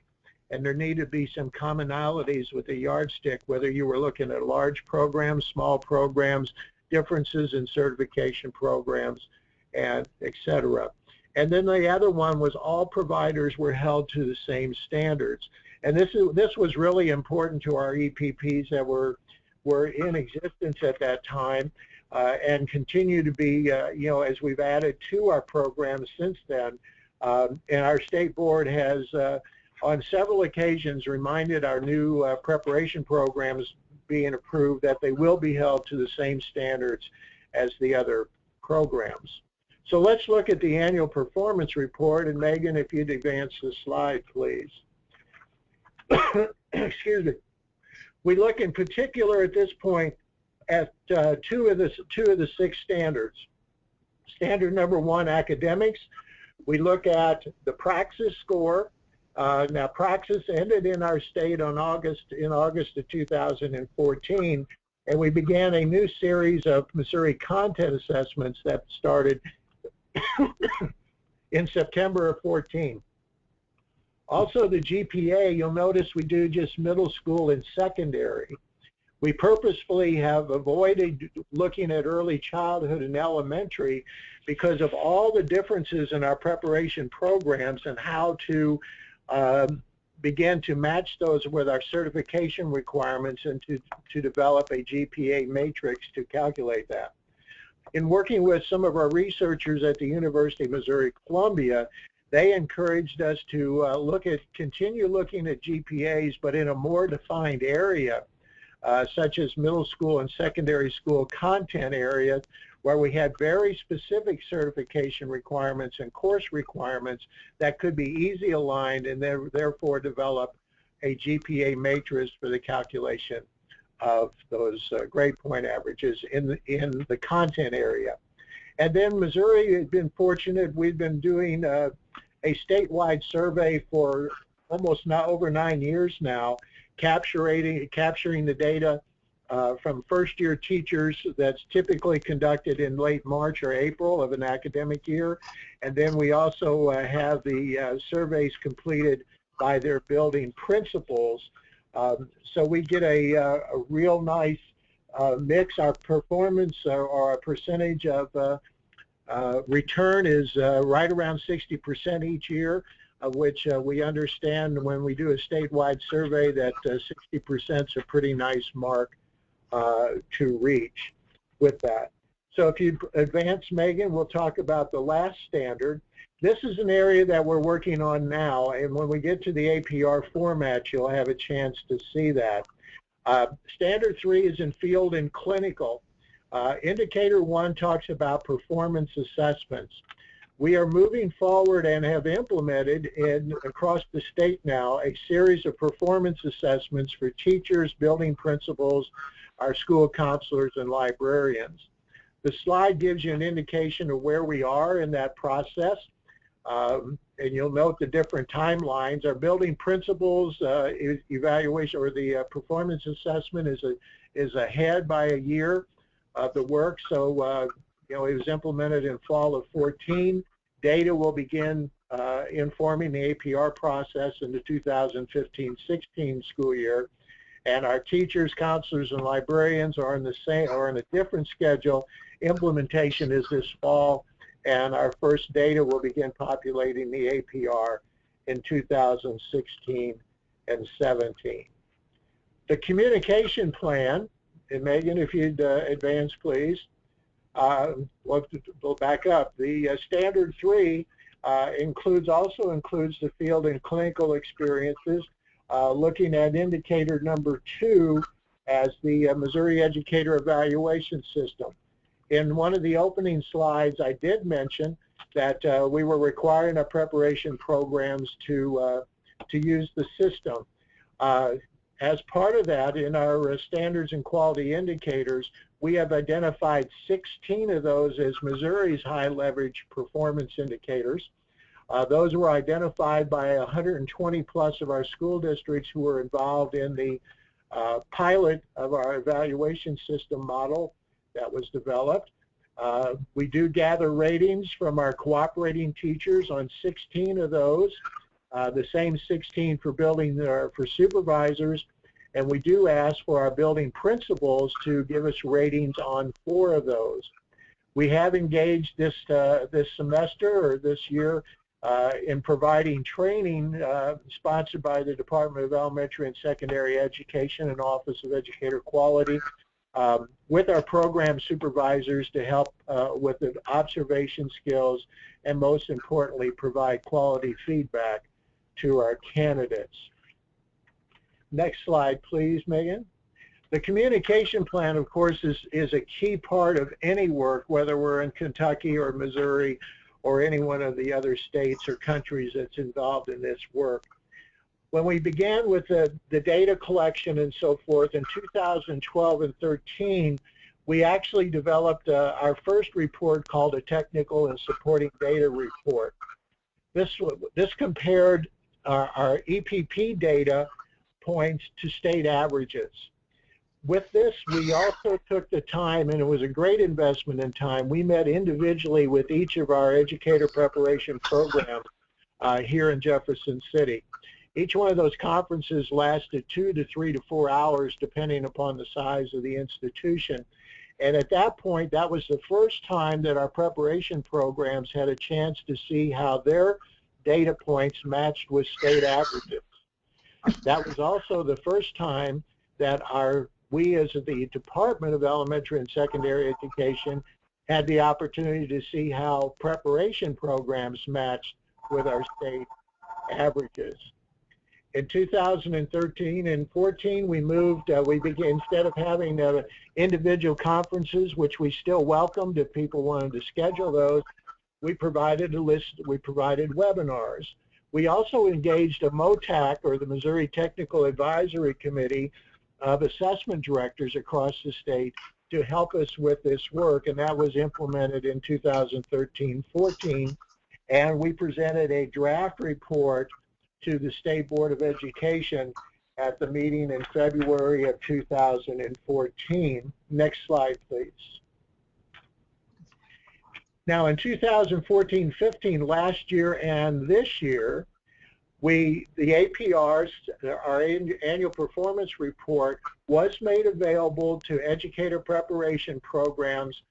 Speaker 5: and there needed to be some commonalities with the yardstick, whether you were looking at large programs, small programs, differences in certification programs, and et cetera. And then the other one was all providers were held to the same standards. And this was really important to our EPPs that were in existence at that time and continue to be, as we've added to our programs since then. And our state board has, on several occasions, reminded our new preparation programs being approved that they will be held to the same standards as the other programs. So let's look at the annual performance report. And Megan, if you'd advance the slide, please. Excuse me. We look in particular at this point at two of the 6 standards. Standard number 1, academics. We look at the Praxis score. Now, Praxis ended in our state in August of 2014, and we began a new series of Missouri content assessments that started in September of 14. Also, the GPA, you'll notice we do just middle school and secondary. We purposefully have avoided looking at early childhood and elementary because of all the differences in our preparation programs and how to begin to match those with our certification requirements and to develop a GPA matrix to calculate that. In working with some of our researchers at the University of Missouri-Columbia, they encouraged us to continue looking at GPAs, but in a more defined area, such as middle school and secondary school content areas, where we had very specific certification requirements and course requirements that could be easy aligned and therefore develop a GPA matrix for the calculation of those grade point averages in the content area. And then Missouri has been fortunate. We've been doing a statewide survey for almost over 9 years now, capturing the data from first-year teachers that's typically conducted in late March or April of an academic year. And then we also have the surveys completed by their building principals. So we get a real nice mix. Our performance or our percentage of return is right around 60% each year, of which we understand when we do a statewide survey that 60% is a pretty nice mark to reach with that. So if you advance, Megan, we'll talk about the last standard. This is an area that we're working on now, and when we get to the APR format, you'll have a chance to see that. Standard 3 is in field and clinical. Indicator 1 talks about performance assessments. We are moving forward and have implemented across the state now a series of performance assessments for teachers, building principals, our school counselors, and librarians. The slide gives you an indication of where we are in that process, and you'll note the different timelines. Our building principals evaluation or the performance assessment is ahead by a year of the work. So it was implemented in fall of 14. Data will begin informing the APR process in the 2015-16 school year. And our teachers, counselors, and librarians are in a different schedule. Implementation is this fall, and our first data will begin populating the APR in 2016 and 17. The communication plan, and Megan, if you'd advance, please. We'll back up. The Standard 3 also includes the field and clinical experiences, looking at indicator number 2 as the Missouri Educator Evaluation System. In one of the opening slides, I did mention that we were requiring our preparation programs to use the system. as part of that, in our standards and quality indicators, we have identified 16 of those as Missouri's high leverage performance indicators. Those were identified by 120 plus of our school districts who were involved in the pilot of our evaluation system model that was developed. We do gather ratings from our cooperating teachers on 16 of those, the same 16 for for supervisors, and we do ask for our building principals to give us ratings on 4 of those. We have engaged this semester or this year in providing training sponsored by the Department of Elementary and Secondary Education and Office of Educator Quality with our program supervisors to help with the observation skills and, most importantly, provide quality feedback to our candidates. Next slide, please, Megan. The communication plan, of course, is a key part of any work, whether we're in Kentucky or Missouri or any one of the other states or countries that's involved in this work. When we began with the data collection and so forth in 2012 and 13, we actually developed our first report called a Technical and Supporting Data Report. This compared our EPP data points to state averages. With this, we also took the time, and it was a great investment in time. We met individually with each of our educator preparation programs here in Jefferson City. Each one of those conferences lasted 2 to 3 to 4 hours, depending upon the size of the institution. And at that point, that was the first time that our preparation programs had a chance to see how their data points matched with state averages. That was also the first time that we as the Department of Elementary and Secondary Education had the opportunity to see how preparation programs matched with our state averages. In 2013 and 14, we moved, instead of having individual conferences, which we still welcomed if people wanted to schedule those, we provided webinars. We also engaged a MOTAC, or the Missouri Technical Advisory Committee, of assessment directors across the state to help us with this work, and that was implemented in 2013-14, and we presented a draft report to the State Board of Education at the meeting in February of 2014. Next slide, please. Now in 2014-15, last year and this year, the APRs, our annual performance report, was made available to educator preparation programs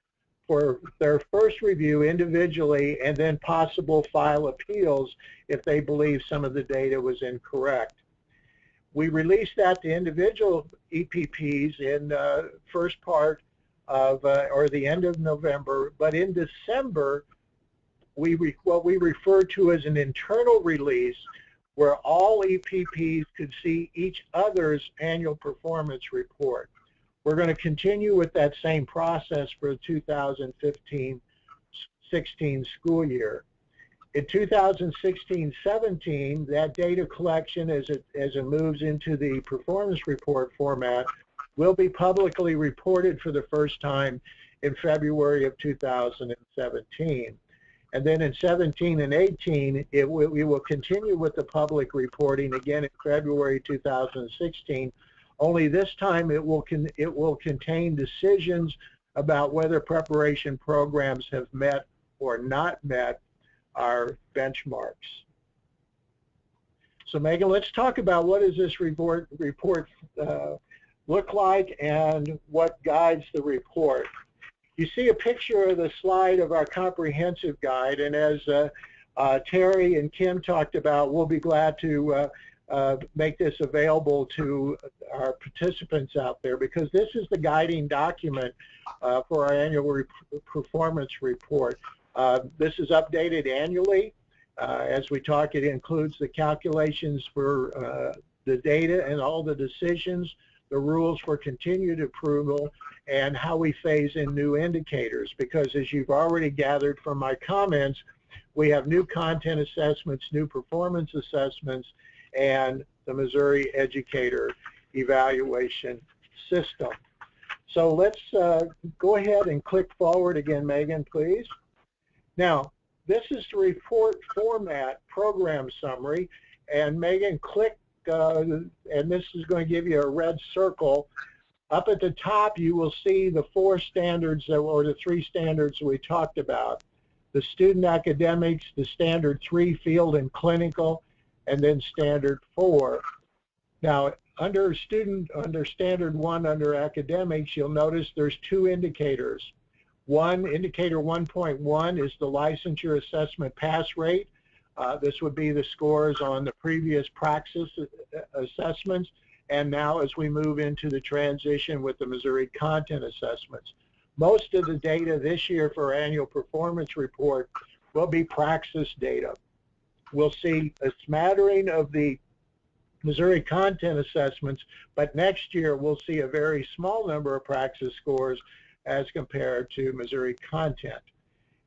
Speaker 5: for their first review individually and then possible file appeals if they believe some of the data was incorrect. We released that to individual EPPs in first part of, or the end of November, but in December, what we refer to as an internal release, where all EPPs could see each other's annual performance report. We're going to continue with that same process for the 2015-16 school year. In 2016-17, that data collection, as it moves into the performance report format, will be publicly reported for the first time in February of 2017. And then in 17 and 18, we will continue with the public reporting again in February 2016. Only this time it will contain decisions about whether preparation programs have met or not met our benchmarks. So Megan, let's talk about what does this report look like and what guides the report. You see a picture of the slide of our comprehensive guide, and as Terry and Kim talked about, we'll be glad to make this available to our participants out there, because this is the guiding document for our annual performance report. This is updated annually. As we talk, it includes the calculations for the data and all the decisions, the rules for continued approval, and how we phase in new indicators, because as you've already gathered from my comments, we have new content assessments, new performance assessments, and the Missouri Educator evaluation system. So let's go ahead and click forward again, Megan, please. Now, this is the report format program summary, and Megan, click, and this is going to give you a red circle. Up at the top, you will see the 4 standards, or the 3 standards we talked about. The student academics, the standard 3 field and clinical, and then standard 4. Now, under standard 1, under academics, you'll notice there's 2 indicators. Indicator 1.1 is the licensure assessment pass rate. This would be the scores on the previous praxis assessments, and now as we move into the transition with the Missouri content assessments. Most of the data this year for our annual performance report will be praxis data. We'll see a smattering of the Missouri content assessments, but next year we'll see a very small number of praxis scores as compared to Missouri content.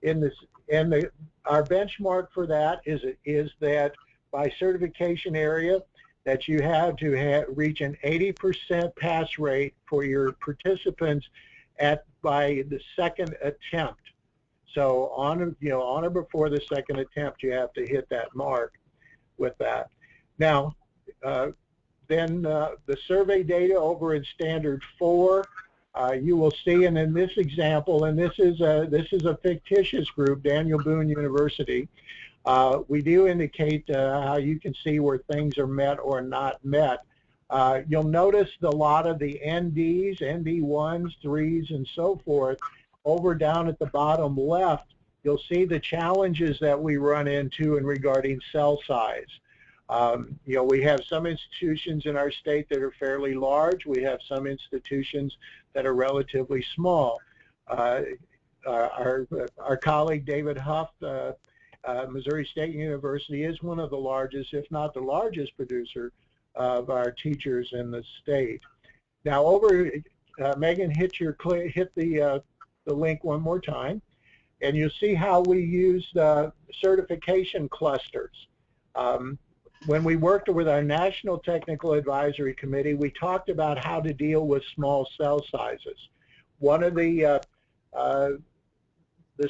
Speaker 5: Our benchmark for that is that by certification area that you have to reach an 80% pass rate for your participants by the second attempt. So on or before the second attempt, you have to hit that mark with that. Now, then the survey data over in standard 4, you will see, and in this example, and this is a fictitious group, Daniel Boone University. We do indicate how you can see where things are met or not met. You'll notice a lot of the NDs, ND1s, 3s, and so forth. Over down at the bottom left, you'll see the challenges that we run into in regarding cell size. We have some institutions in our state that are fairly large. We have some institutions that are relatively small. Our colleague David Huff, Missouri State University, is one of the largest, if not the largest producer of our teachers in the state. Now Megan, hit the link one more time, and you'll see how we use the certification clusters. When we worked with our National Technical Advisory Committee, we talked about how to deal with small cell sizes. One of the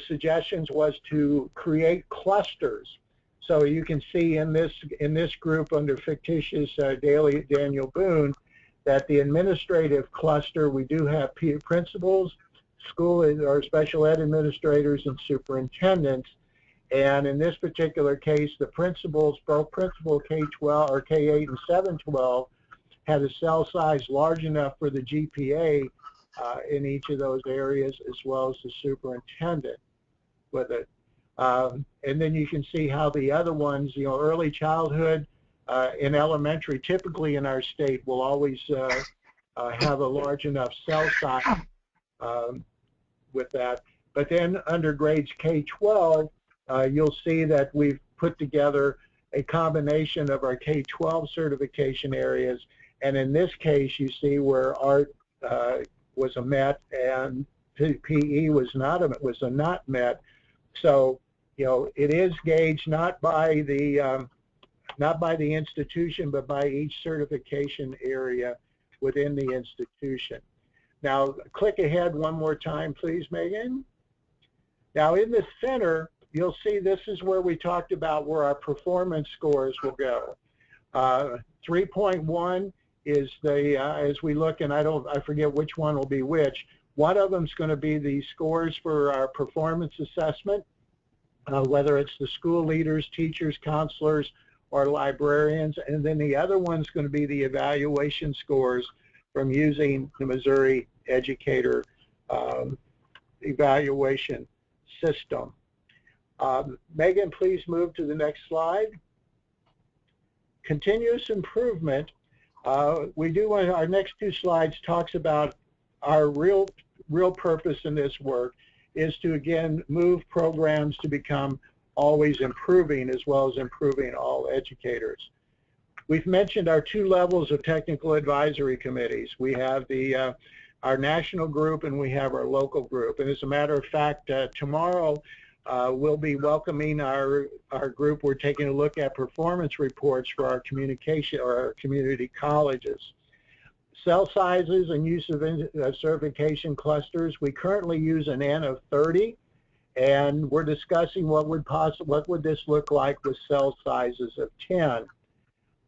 Speaker 5: suggestions was to create clusters. So you can see in this group under fictitious Daniel Boone that the administrative cluster, we do have principals, school or special ed administrators, and superintendents. And in this particular case, the principals, both principal K-12 or K-8 and 7-12, had a cell size large enough for the GPA in each of those areas, as well as the superintendent with it. And then you can see how the other ones, early childhood in elementary, typically in our state, will always have a large enough cell size with that. But then under grades K-12, you'll see that we've put together a combination of our K-12 certification areas, and in this case you see where art was a met and PE was a not met. So it is gauged not by the institution, but by each certification area within the institution. Now click ahead one more time, please, Megan. Now in the center, you'll see this is where we talked about where our performance scores will go. 3.1 is as we look, and I forget which one will be which. One of them is going to be the scores for our performance assessment, whether it's the school leaders, teachers, counselors, or librarians, and then the other one's going to be the evaluation scores from using the Missouri Educator evaluation system. Megan, please move to the next slide. Continuous improvement. Our next 2 slides talks about our real purpose in this work is to, again, move programs to become always improving, as well as improving all educators. We've mentioned our 2 levels of technical advisory committees. We have our national group and we have our local group. And as a matter of fact, tomorrow we'll be welcoming our group. We're taking a look at performance reports for our communication or our community colleges. Cell sizes and use of certification clusters. We currently use an N of 30, and we're discussing what would this look like with cell sizes of 10. Of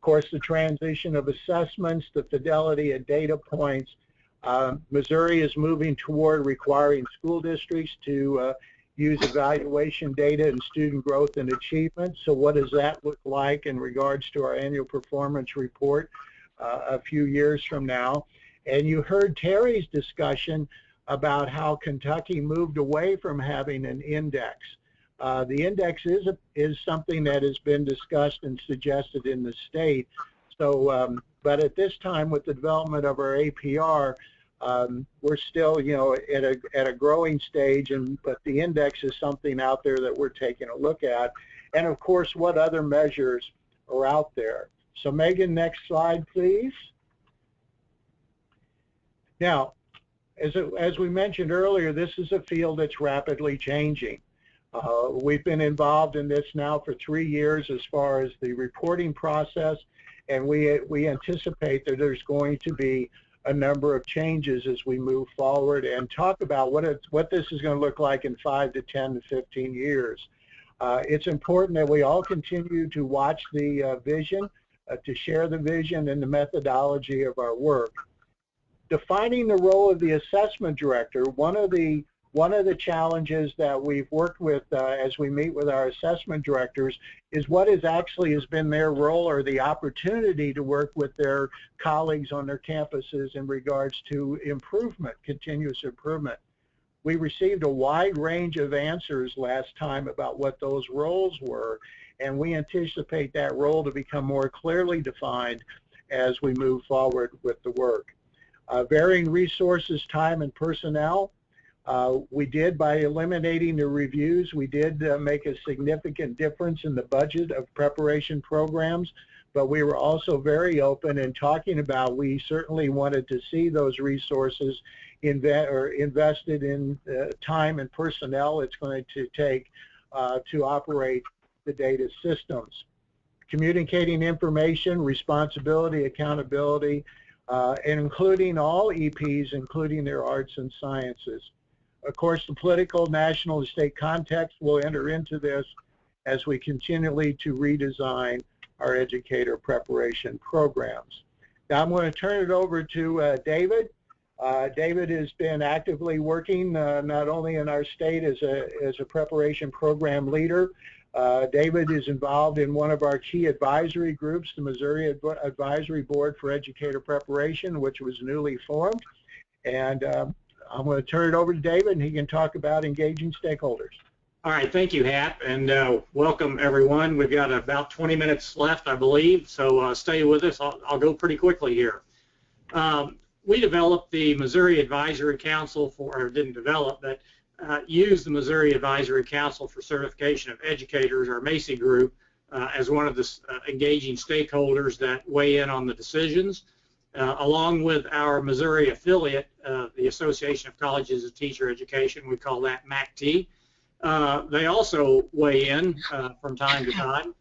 Speaker 5: course, the transition of assessments, the fidelity of data points. Missouri is moving toward requiring school districts to use evaluation data and student growth and achievement. So what does that look like in regards to our annual performance report a few years from now? And you heard Terry's discussion about how Kentucky moved away from having an index. The index is something that has been discussed and suggested in the state. So, but at this time, with the development of our APR, we're still, at a growing stage, but the index is something out there that we're taking a look at. And of course, what other measures are out there? So Megan, next slide, please. Now, as we mentioned earlier, this is a field that's rapidly changing. We've been involved in this now for 3 years as far as the reporting process, and we anticipate that there's going to be a number of changes as we move forward and talk about what this is going to look like in 5 to 10 to 15 years. It's important that we all continue to watch the vision, to share the vision and the methodology of our work. Defining the role of the assessment director, one of the challenges that we've worked with as we meet with our assessment directors is what has been their role or the opportunity to work with their colleagues on their campuses in regards to improvement, continuous improvement. We received a wide range of answers last time about what those roles were, and we anticipate that role to become more clearly defined as we move forward with the work. Varying resources, time, and personnel. We did, by eliminating the reviews, we did make a significant difference in the budget of preparation programs, but we were also very open in talking about we certainly wanted to see those resources invested in time and personnel it's going to take to operate the data systems. Communicating information, responsibility, accountability, and including all EPs, including their arts and sciences. Of course, the political, national, and state context will enter into this as we continually to redesign our educator preparation programs. Now I'm going to turn it over to David. David has been actively working not only in our state as a preparation program leader. David is involved in one of our key advisory groups, the Missouri Advisory Board for Educator Preparation, which was newly formed. And I'm going to turn it over to David, and he can talk about engaging stakeholders.
Speaker 6: All right, thank you, Hap, and welcome everyone. We've got about 20 minutes left, I believe, so stay with us. I'll go pretty quickly here. We developed the Missouri Advisory Council didn't develop, but used the Missouri Advisory Council for Certification of Educators, our MACI group, as one of the engaging stakeholders that weigh in on the decisions. Along with our Missouri affiliate, the Association of Colleges of Teacher Education, we call that MACT. They also weigh in from time to time.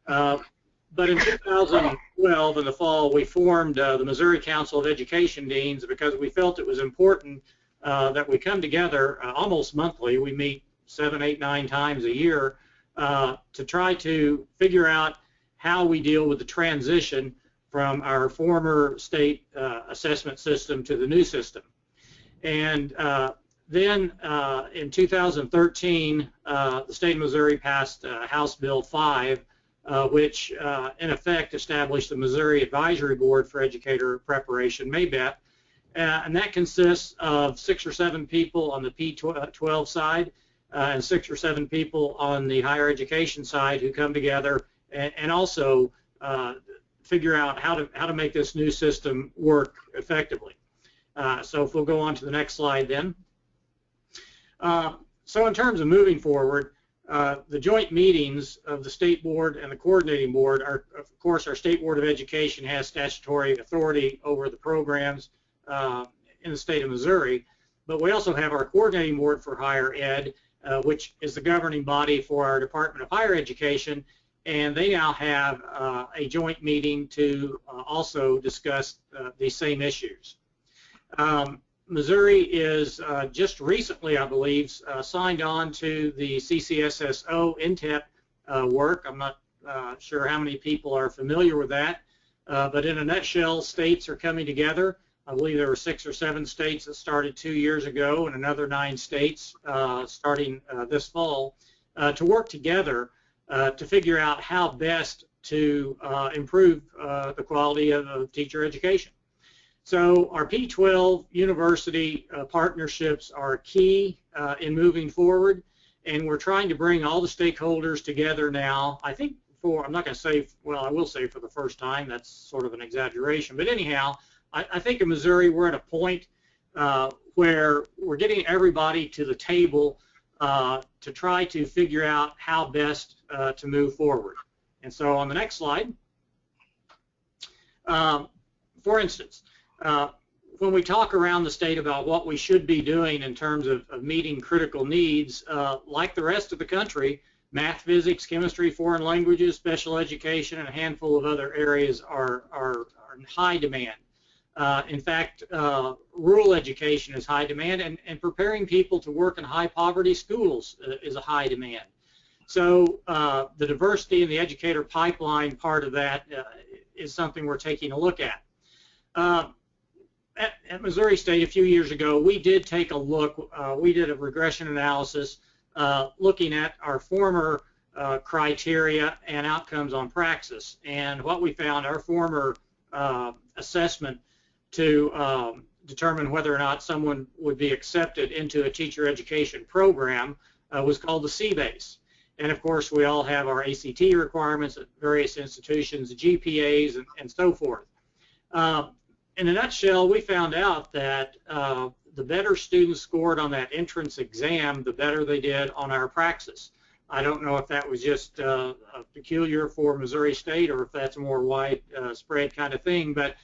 Speaker 6: But in 2012, in the fall, we formed the Missouri Council of Education Deans because we felt it was important that we come together almost monthly. We meet 7, 8, 9 times a year to try to figure out how we deal with the transition from our former state assessment system to the new system. And then in 2013, the state of Missouri passed House Bill 5, which in effect established the Missouri Advisory Board for Educator Preparation, MABEP, and that consists of 6 or 7 people on the P12 side and 6 or 7 people on the higher education side who come together and also figure out how to make this new system work effectively. So if we'll go on to the next slide then. So in terms of moving forward, the joint meetings of the State Board and the Coordinating Board are, of course, our State Board of Education has statutory authority over the programs in the state of Missouri, but we also have our Coordinating Board for Higher Ed, which is the governing body for our Department of Higher Education, and they now have a joint meeting to also discuss these same issues. Missouri is just recently, I believe, signed on to the CCSSO INTEP work. I'm not sure how many people are familiar with that, but in a nutshell, states are coming together. I believe there were 6 or 7 states that started 2 years ago, and another 9 states starting this fall to work together to figure out how best to improve the quality of teacher education. So our P12 university partnerships are key in moving forward, and we're trying to bring all the stakeholders together now. I think I'm not going to say, well, I will say for the first time, that's sort of an exaggeration, but anyhow, I think in Missouri we're at a point where we're getting everybody to the table to try to figure out how best to move forward. And so on the next slide, for instance, when we talk around the state about what we should be doing in terms of meeting critical needs, like the rest of the country, math, physics, chemistry, foreign languages, special education, and a handful of other areas are in high demand. In fact, rural education is high demand, and preparing people to work in high poverty schools is a high demand. So the diversity in the educator pipeline part of that is something we're taking a look at. At Missouri State a few years ago, we did take a look, we did a regression analysis looking at our former criteria and outcomes on praxis. And what we found, our former assessment to determine whether or not someone would be accepted into a teacher education program was called the C-base. And of course, we all have our ACT requirements at various institutions, GPAs, and so forth. In a nutshell, we found out that the better students scored on that entrance exam, the better they did on our praxis. I don't know if that was just peculiar for Missouri State or if that's a more widespread kind of thing, but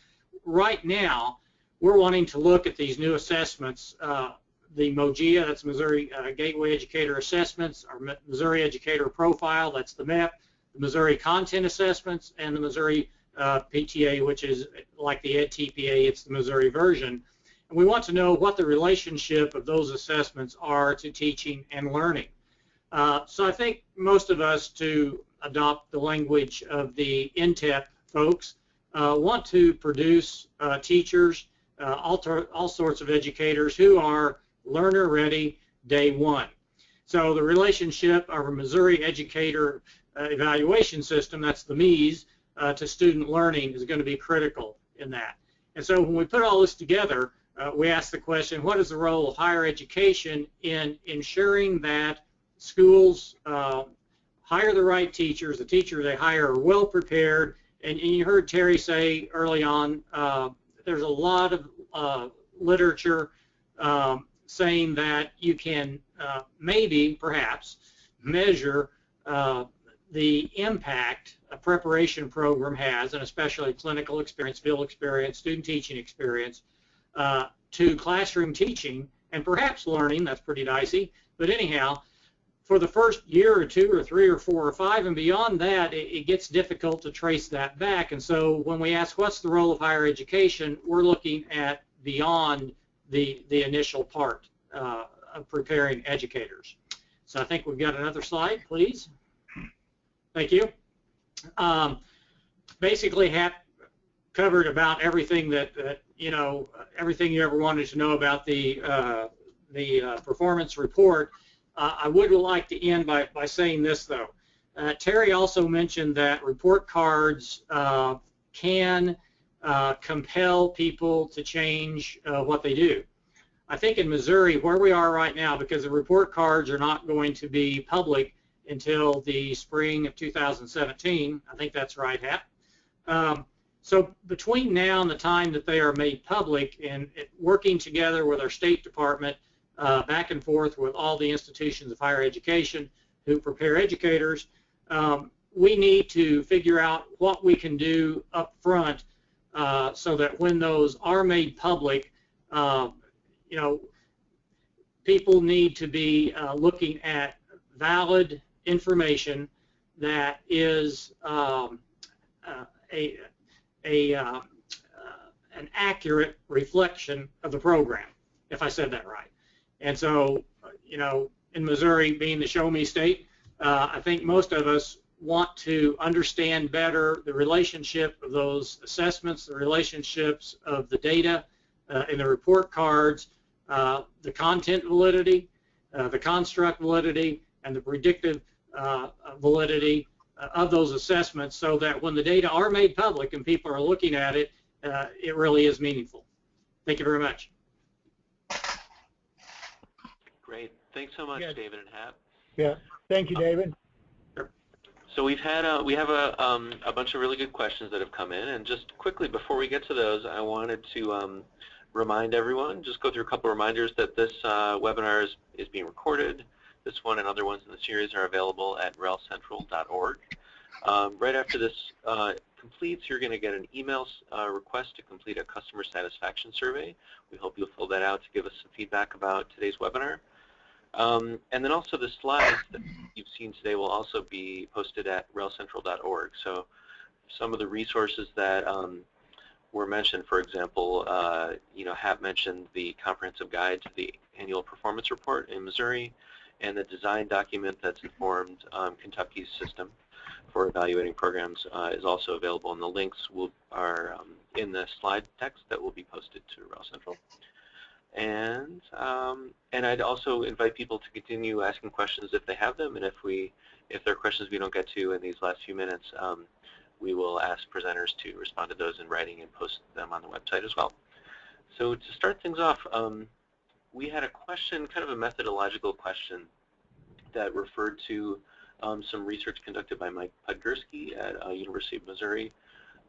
Speaker 6: right now we're wanting to look at these new assessments, the MOGIA, that's Missouri Gateway Educator Assessments, our Missouri Educator Profile, that's the MEP, the Missouri Content Assessments, and the Missouri PTA, which is like the EdTPA, it's the Missouri version. And we want to know what the relationship of those assessments are to teaching and learning. So I think most of us, to adopt the language of the INTEP folks, want to produce teachers, all sorts of educators who are learner ready day one. So the relationship of our Missouri Educator Evaluation System, that's the MEES, to student learning is going to be critical in that. And so when we put all this together, we ask the question, what is the role of higher education in ensuring that schools hire the right teachers, the teachers they hire are well prepared, and you heard Terry say early on, there's a lot of literature saying that you can maybe, perhaps, measure the impact a preparation program has, and especially clinical experience, field experience, student teaching experience, to classroom teaching and perhaps learning. That's pretty dicey, but anyhow, for the first year or 2 or 3 or 4 or 5 and beyond that, it gets difficult to trace that back. And so when we ask what's the role of higher education, we're looking at beyond the initial part of preparing educators. So I think we've got another slide, please. Thank you. Basically have covered about everything that, everything you ever wanted to know about the performance report. I would like to end by saying this, though. Terry also mentioned that report cards can compel people to change what they do. I think in Missouri, where we are right now, because the report cards are not going to be public until the spring of 2017, I think that's right, Hap. So between now and the time that they are made public, and working together with our State Department, back and forth with all the institutions of higher education who prepare educators, we need to figure out what we can do up front so that when those are made public, people need to be looking at valid information that is an accurate reflection of the program, if I said that right. And so, you know, in Missouri being the show me state, I think most of us want to understand better the relationship of those assessments, the relationships of the data in the report cards, the content validity, the construct validity, and the predictive validity of those assessments, so that when the data are made public and people are looking at it, it really is meaningful. Thank you very much.
Speaker 2: Great. Thanks so much, David and Hap.
Speaker 5: Yeah. Thank you, David.
Speaker 2: So we have a bunch of really good questions that have come in, and just quickly before we get to those, I wanted to remind everyone, just go through a couple of reminders that this webinar is being recorded. This one and other ones in the series are available at relcentral.org. Right after this completes, you're going to get an email request to complete a customer satisfaction survey. We hope you'll fill that out to give us some feedback about today's webinar. And then also the slides that you've seen today will also be posted at relcentral.org. So some of the resources that were mentioned, for example, you know, Hap mentioned the comprehensive guide to the annual performance report in Missouri, and the design document that's informed Kentucky's system for evaluating programs is also available, and the links are in the slide text that will be posted to REL Central. And I'd also invite people to continue asking questions if they have them, and if there are questions we don't get to in these last few minutes, we will ask presenters to respond to those in writing and post them on the website as well. So to start things off, we had a question, kind of a methodological question, that referred to some research conducted by Mike Podgorski at University of Missouri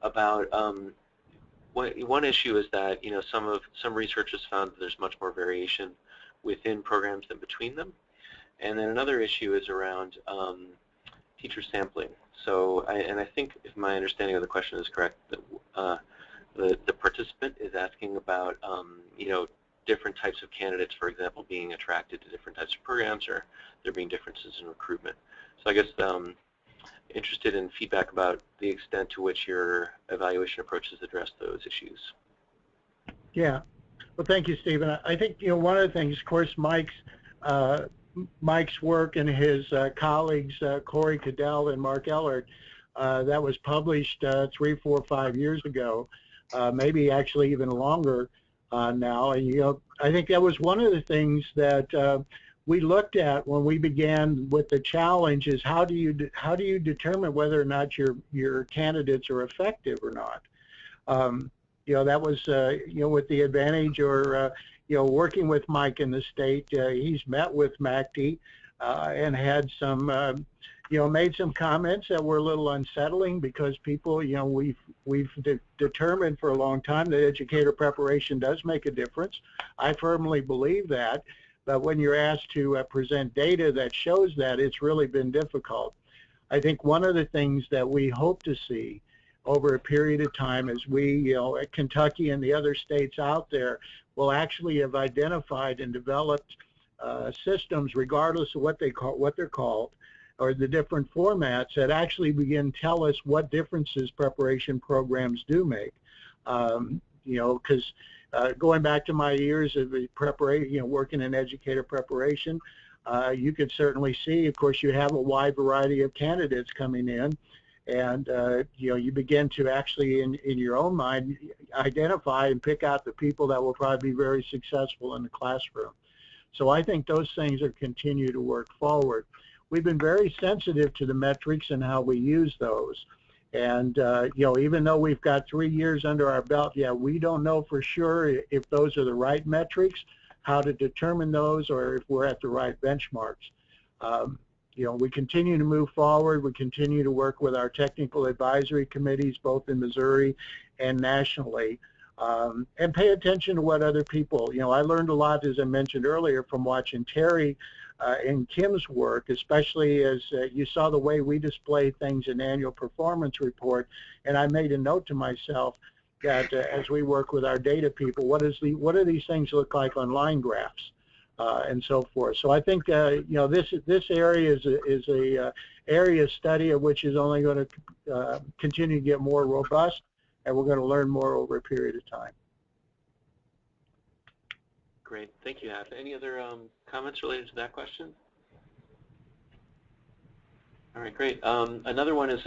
Speaker 2: about one issue is that, you know, some researchers found that there's much more variation within programs than between them, and then another issue is around teacher sampling. So, I think if my understanding of the question is correct, that the participant is asking about you know, different types of candidates, for example, being attracted to different types of programs, or there being differences in recruitment. So I guess interested in feedback about the extent to which your evaluation approaches address those issues.
Speaker 5: Yeah. Well, thank you, Stephen. I think, you know, one of the things, of course, Mike's work and his colleagues, Corey Cadell and Mark Ellert, that was published 3, 4, 5 years ago, maybe actually even longer now. And, you know, I think that was one of the things that we looked at when we began with the challenge is how do you determine whether or not your candidates are effective or not. You know, that was you know, with the advantage or you know, working with Mike in the state, he's met with MACD and had some you know, made some comments that were a little unsettling, because people, you know, we've determined for a long time that educator preparation does make a difference. I firmly believe that. But when you're asked to present data that shows that, it's really been difficult. I think one of the things that we hope to see over a period of time is we, you know, at Kentucky and the other states out there will actually have identified and developed systems, regardless of what they're called, or the different formats, that actually begin to tell us what differences preparation programs do make. You know, because going back to my years of preparation, you know, working in educator preparation, you could certainly see, of course, you have a wide variety of candidates coming in, and you know, you begin to actually, in your own mind, identify and pick out the people that will probably be very successful in the classroom. So I think those things are continue to work forward. We've been very sensitive to the metrics and how we use those. And, you know, even though we've got 3 years under our belt, yeah, we don't know for sure if those are the right metrics, how to determine those, or if we're at the right benchmarks. You know, we continue to move forward. We continue to work with our technical advisory committees, both in Missouri and nationally, and pay attention to what other people, you know, I learned a lot, as I mentioned earlier, from watching Terry and Kim's work, especially as you saw the way we display things in annual performance report. And I made a note to myself that as we work with our data people, what do these things look like on line graphs? and so forth. So I think this area is a area of study of which is only going to continue to get more robust, and we're going to learn more over a period of time.
Speaker 2: Great, thank you, Hap. Any other comments related to that question? All right, great. Another one is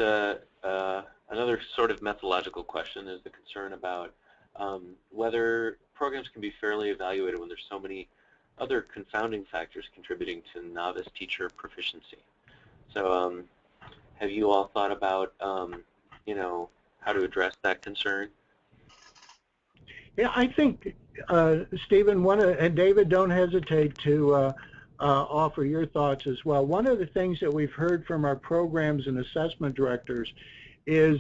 Speaker 2: another sort of methodological question is the concern about whether programs can be fairly evaluated when there's so many other confounding factors contributing to novice teacher proficiency. So have you all thought about, how to address that concern?
Speaker 5: Yeah, I think, Stephen, and David, don't hesitate to offer your thoughts as well. One of the things that we've heard from our programs and assessment directors is,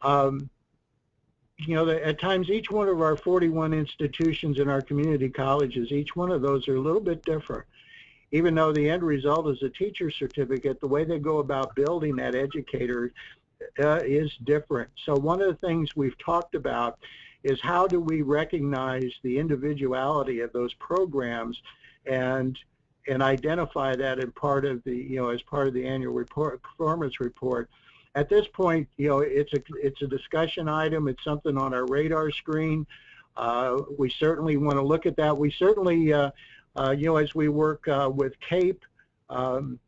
Speaker 5: that at times each one of our 41 institutions in our community colleges, each one of those are a little bit different. Even though the end result is a teacher certificate, the way they go about building that educator is different. So one of the things we've talked about is how do we recognize the individuality of those programs and identify that in part of the, as part of the annual report, performance report. At this point, it's a discussion item. It's something on our radar screen. We certainly want to look at that. We certainly, as we work with CAPE and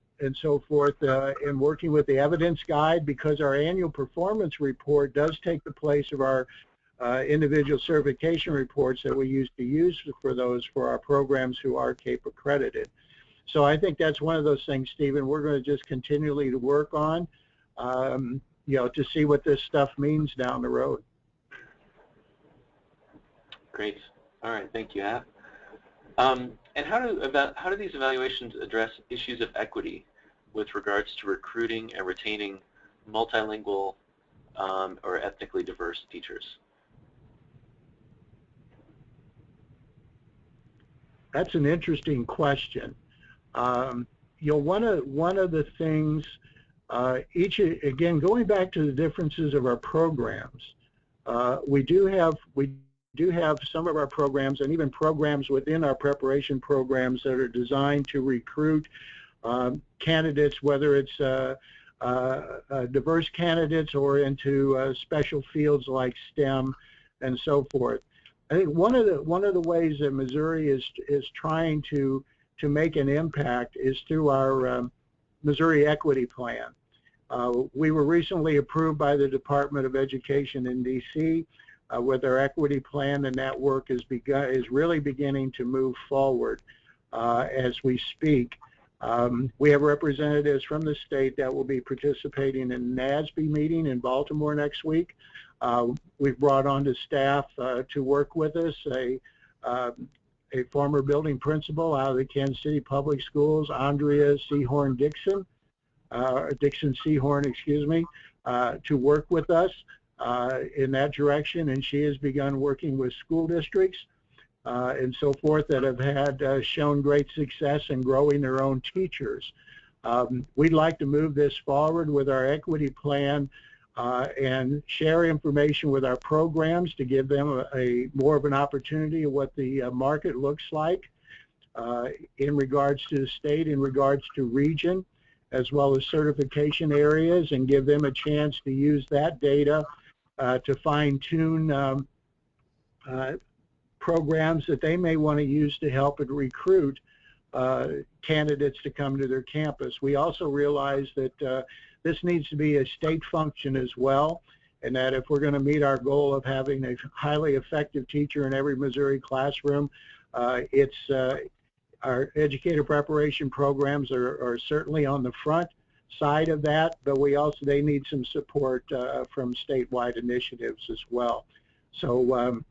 Speaker 5: so forth, and working with the evidence guide, because our annual performance report does take the place of our individual certification reports that we used to use for our programs who are CAPE accredited. So I think that's one of those things, Stephen, we're going to just continually to work on, to see what this stuff means down the road.
Speaker 2: Great. All right. Thank you, Hap. And how do these evaluations address issues of equity with regards to recruiting and retaining multilingual or ethnically diverse teachers?
Speaker 5: That's an interesting question. One of the things, again, going back to the differences of our programs, we do have some of our programs and even programs within our preparation programs that are designed to recruit candidates, whether it's diverse candidates or into special fields like STEM and so forth. I think one of the ways that Missouri is trying to make an impact is through our Missouri Equity Plan. We were recently approved by the Department of Education in D.C. With our equity plan, and that work is really beginning to move forward as we speak. We have representatives from the state that will be participating in NASB meeting in Baltimore next week. We've brought on to staff to work with us a former building principal out of the Kansas City Public Schools, Andrea Dixon Seahorn, excuse me, to work with us in that direction, and she has begun working with school districts and so forth that have had shown great success in growing their own teachers. We'd like to move this forward with our equity plan and share information with our programs to give them more of an opportunity of what the market looks like in regards to the state, in regards to region, as well as certification areas, and give them a chance to use that data to fine-tune programs that they may want to use to help and recruit candidates to come to their campus. We also realize that this needs to be a state function as well, and that if we're going to meet our goal of having a highly effective teacher in every Missouri classroom, our educator preparation programs are certainly on the front side of that, but they need some support from statewide initiatives as well. So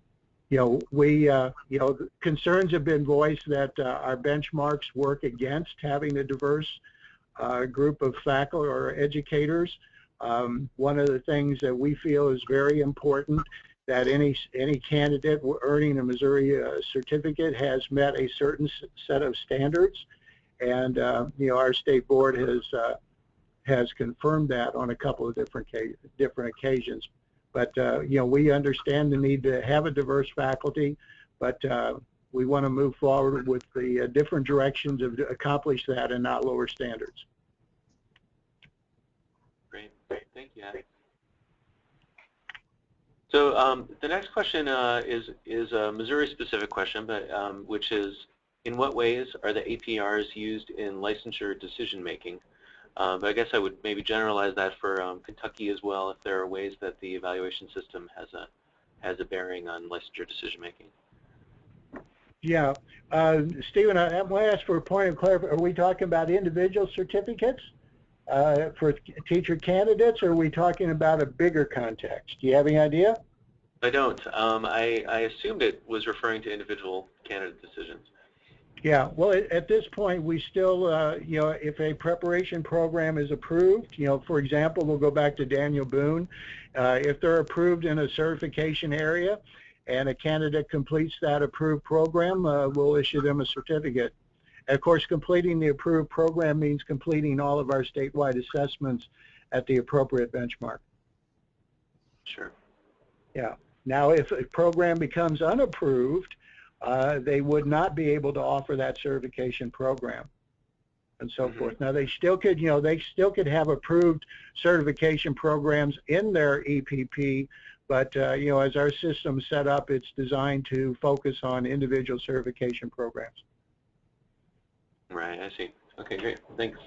Speaker 5: concerns have been voiced that our benchmarks work against having a diverse group of faculty or educators. One of the things that we feel is very important, that any candidate earning a Missouri certificate has met a certain set of standards, and our state board has confirmed that on a couple of different occasions. But we understand the need to have a diverse faculty, but we want to move forward with the different directions of to accomplish that and not lower standards.
Speaker 2: Great. Thank you, Adam. So the next question is a Missouri-specific question, but which is, in what ways are the APRs used in licensure decision-making? But I guess I would maybe generalize that for Kentucky as well, if there are ways that the evaluation system has a bearing on licensure decision-making.
Speaker 5: Yeah. Stephen, I want to ask for a point of clarification. Are we talking about individual certificates for teacher candidates, or are we talking about a bigger context? Do you have any idea?
Speaker 2: I don't. I assumed it was referring to individual candidate decisions.
Speaker 5: Yeah, well, at this point, we still, you know, if a preparation program is approved, you know, for example, we'll go back to Daniel Boone. If they're approved in a certification area and a candidate completes that approved program, we'll issue them a certificate. And of course, completing the approved program means completing all of our statewide assessments at the appropriate benchmark.
Speaker 2: Sure.
Speaker 5: Yeah. Now, if a program becomes unapproved, they would not be able to offer that certification program, and so forth. Now, they still could, you know, they still could have approved certification programs in their EPP, but you know, as our system's set up, it's designed to focus on individual certification programs.
Speaker 2: Right, I see. Okay, great. Thanks.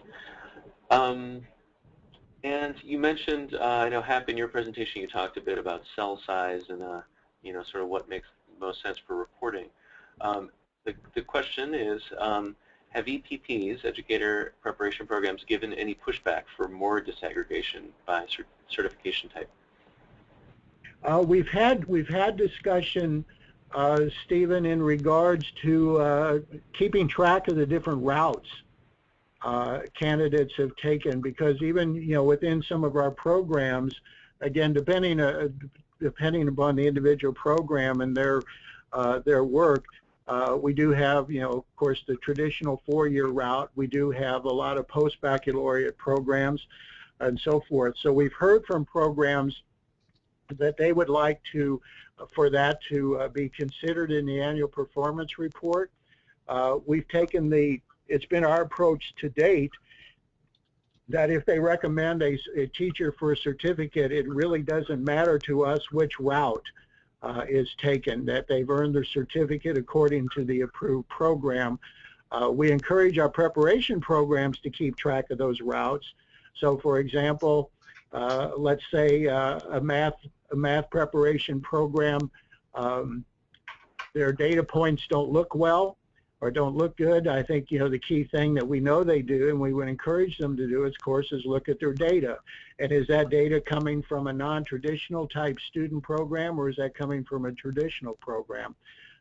Speaker 2: And you mentioned, I know, Hap, in your presentation, you talked a bit about cell size and, you know, sort of what makes most sense for reporting. The question is, have EPPs, educator preparation programs, given any pushback for more disaggregation by certification type?
Speaker 5: We've had discussion, Stephen, in regards to keeping track of the different routes candidates have taken, because even, you know, within some of our programs, again, depending upon the individual program and their work, we do have, you know, of course, the traditional 4-year route. We do have a lot of post-baccalaureate programs and so forth. So we've heard from programs that they would like to, for that to be considered in the annual performance report. We've taken it's been our approach to date that if they recommend a teacher for a certificate, it really doesn't matter to us which route is taken, that they've earned their certificate according to the approved program. We encourage our preparation programs to keep track of those routes. So, for example, let's say a math preparation program, their data points don't look well or don't look good. I think, you know, the key thing that we know they do, and we would encourage them to do, of course, is look at their data. And is that data coming from a non-traditional type student program, or is that coming from a traditional program?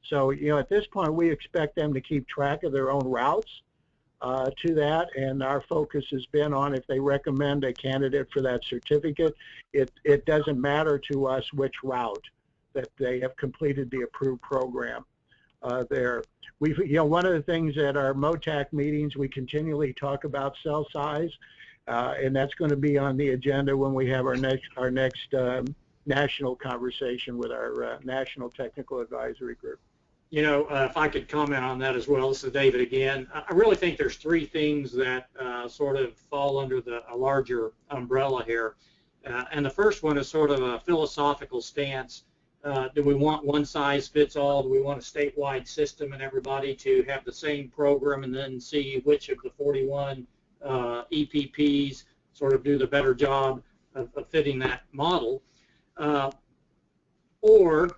Speaker 5: So, you know, at this point, we expect them to keep track of their own routes to that, and our focus has been on, if they recommend a candidate for that certificate, it doesn't matter to us which route that they have completed the approved program there. We've, you know, one of the things at our MOTAC meetings, we continually talk about cell size, and that's going to be on the agenda when we have our next national conversation with our National Technical Advisory Group.
Speaker 6: You know, if I could comment on that as well, this is David again. I really think there's 3 things that sort of fall under a larger umbrella here. And the first one is sort of a philosophical stance. Do we want one size fits all? Do we want a statewide system and everybody to have the same program and then see which of the 41 EPPs sort of do the better job of fitting that model? Or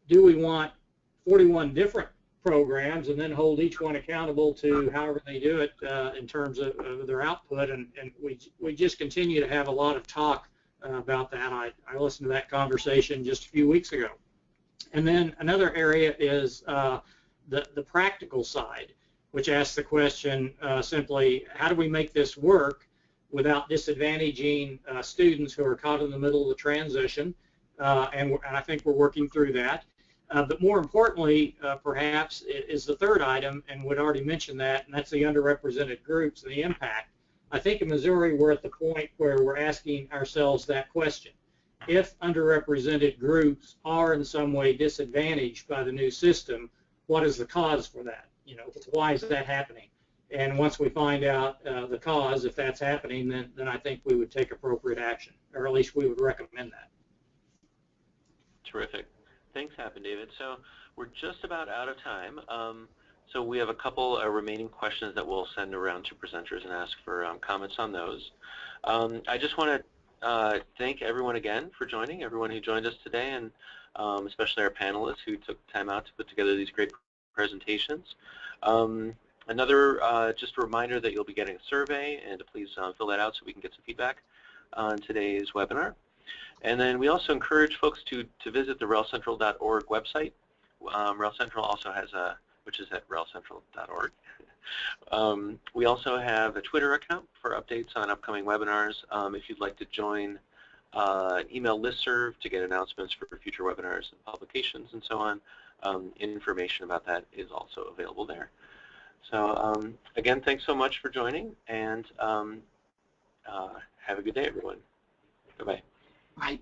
Speaker 6: do we want 41 different programs and then hold each one accountable to however they do it in terms of their output? And we just continue to have a lot of talk about that. I listened to that conversation just a few weeks ago. And then another area is the practical side, which asks the question simply, how do we make this work without disadvantaging students who are caught in the middle of the transition? And I think we're working through that. But more importantly, perhaps, is the third item, and we'd already mentioned that, and that's the underrepresented groups and the impact. I think in Missouri we're at the point where we're asking ourselves that question. If underrepresented groups are in some way disadvantaged by the new system, what is the cause for that? You know, why is that happening? And once we find out the cause, if that's happening, then I think we would take appropriate action, or at least we would recommend that.
Speaker 2: Terrific. Thanks, Hap and David. So we're just about out of time. So we have a couple remaining questions that we'll send around to presenters and ask for comments on those. I just want to thank everyone again for joining, everyone who joined us today, and especially our panelists who took time out to put together these great presentations. Another just a reminder that you'll be getting a survey, and to please fill that out so we can get some feedback on today's webinar. And then we also encourage folks to visit the relcentral.org website. REL Central also has a, which is at relcentral.org. We also have a Twitter account for updates on upcoming webinars. If you'd like to join an email listserv to get announcements for future webinars and publications and so on, information about that is also available there. So again, thanks so much for joining, and have a good day, everyone. Bye-bye.
Speaker 4: Bye.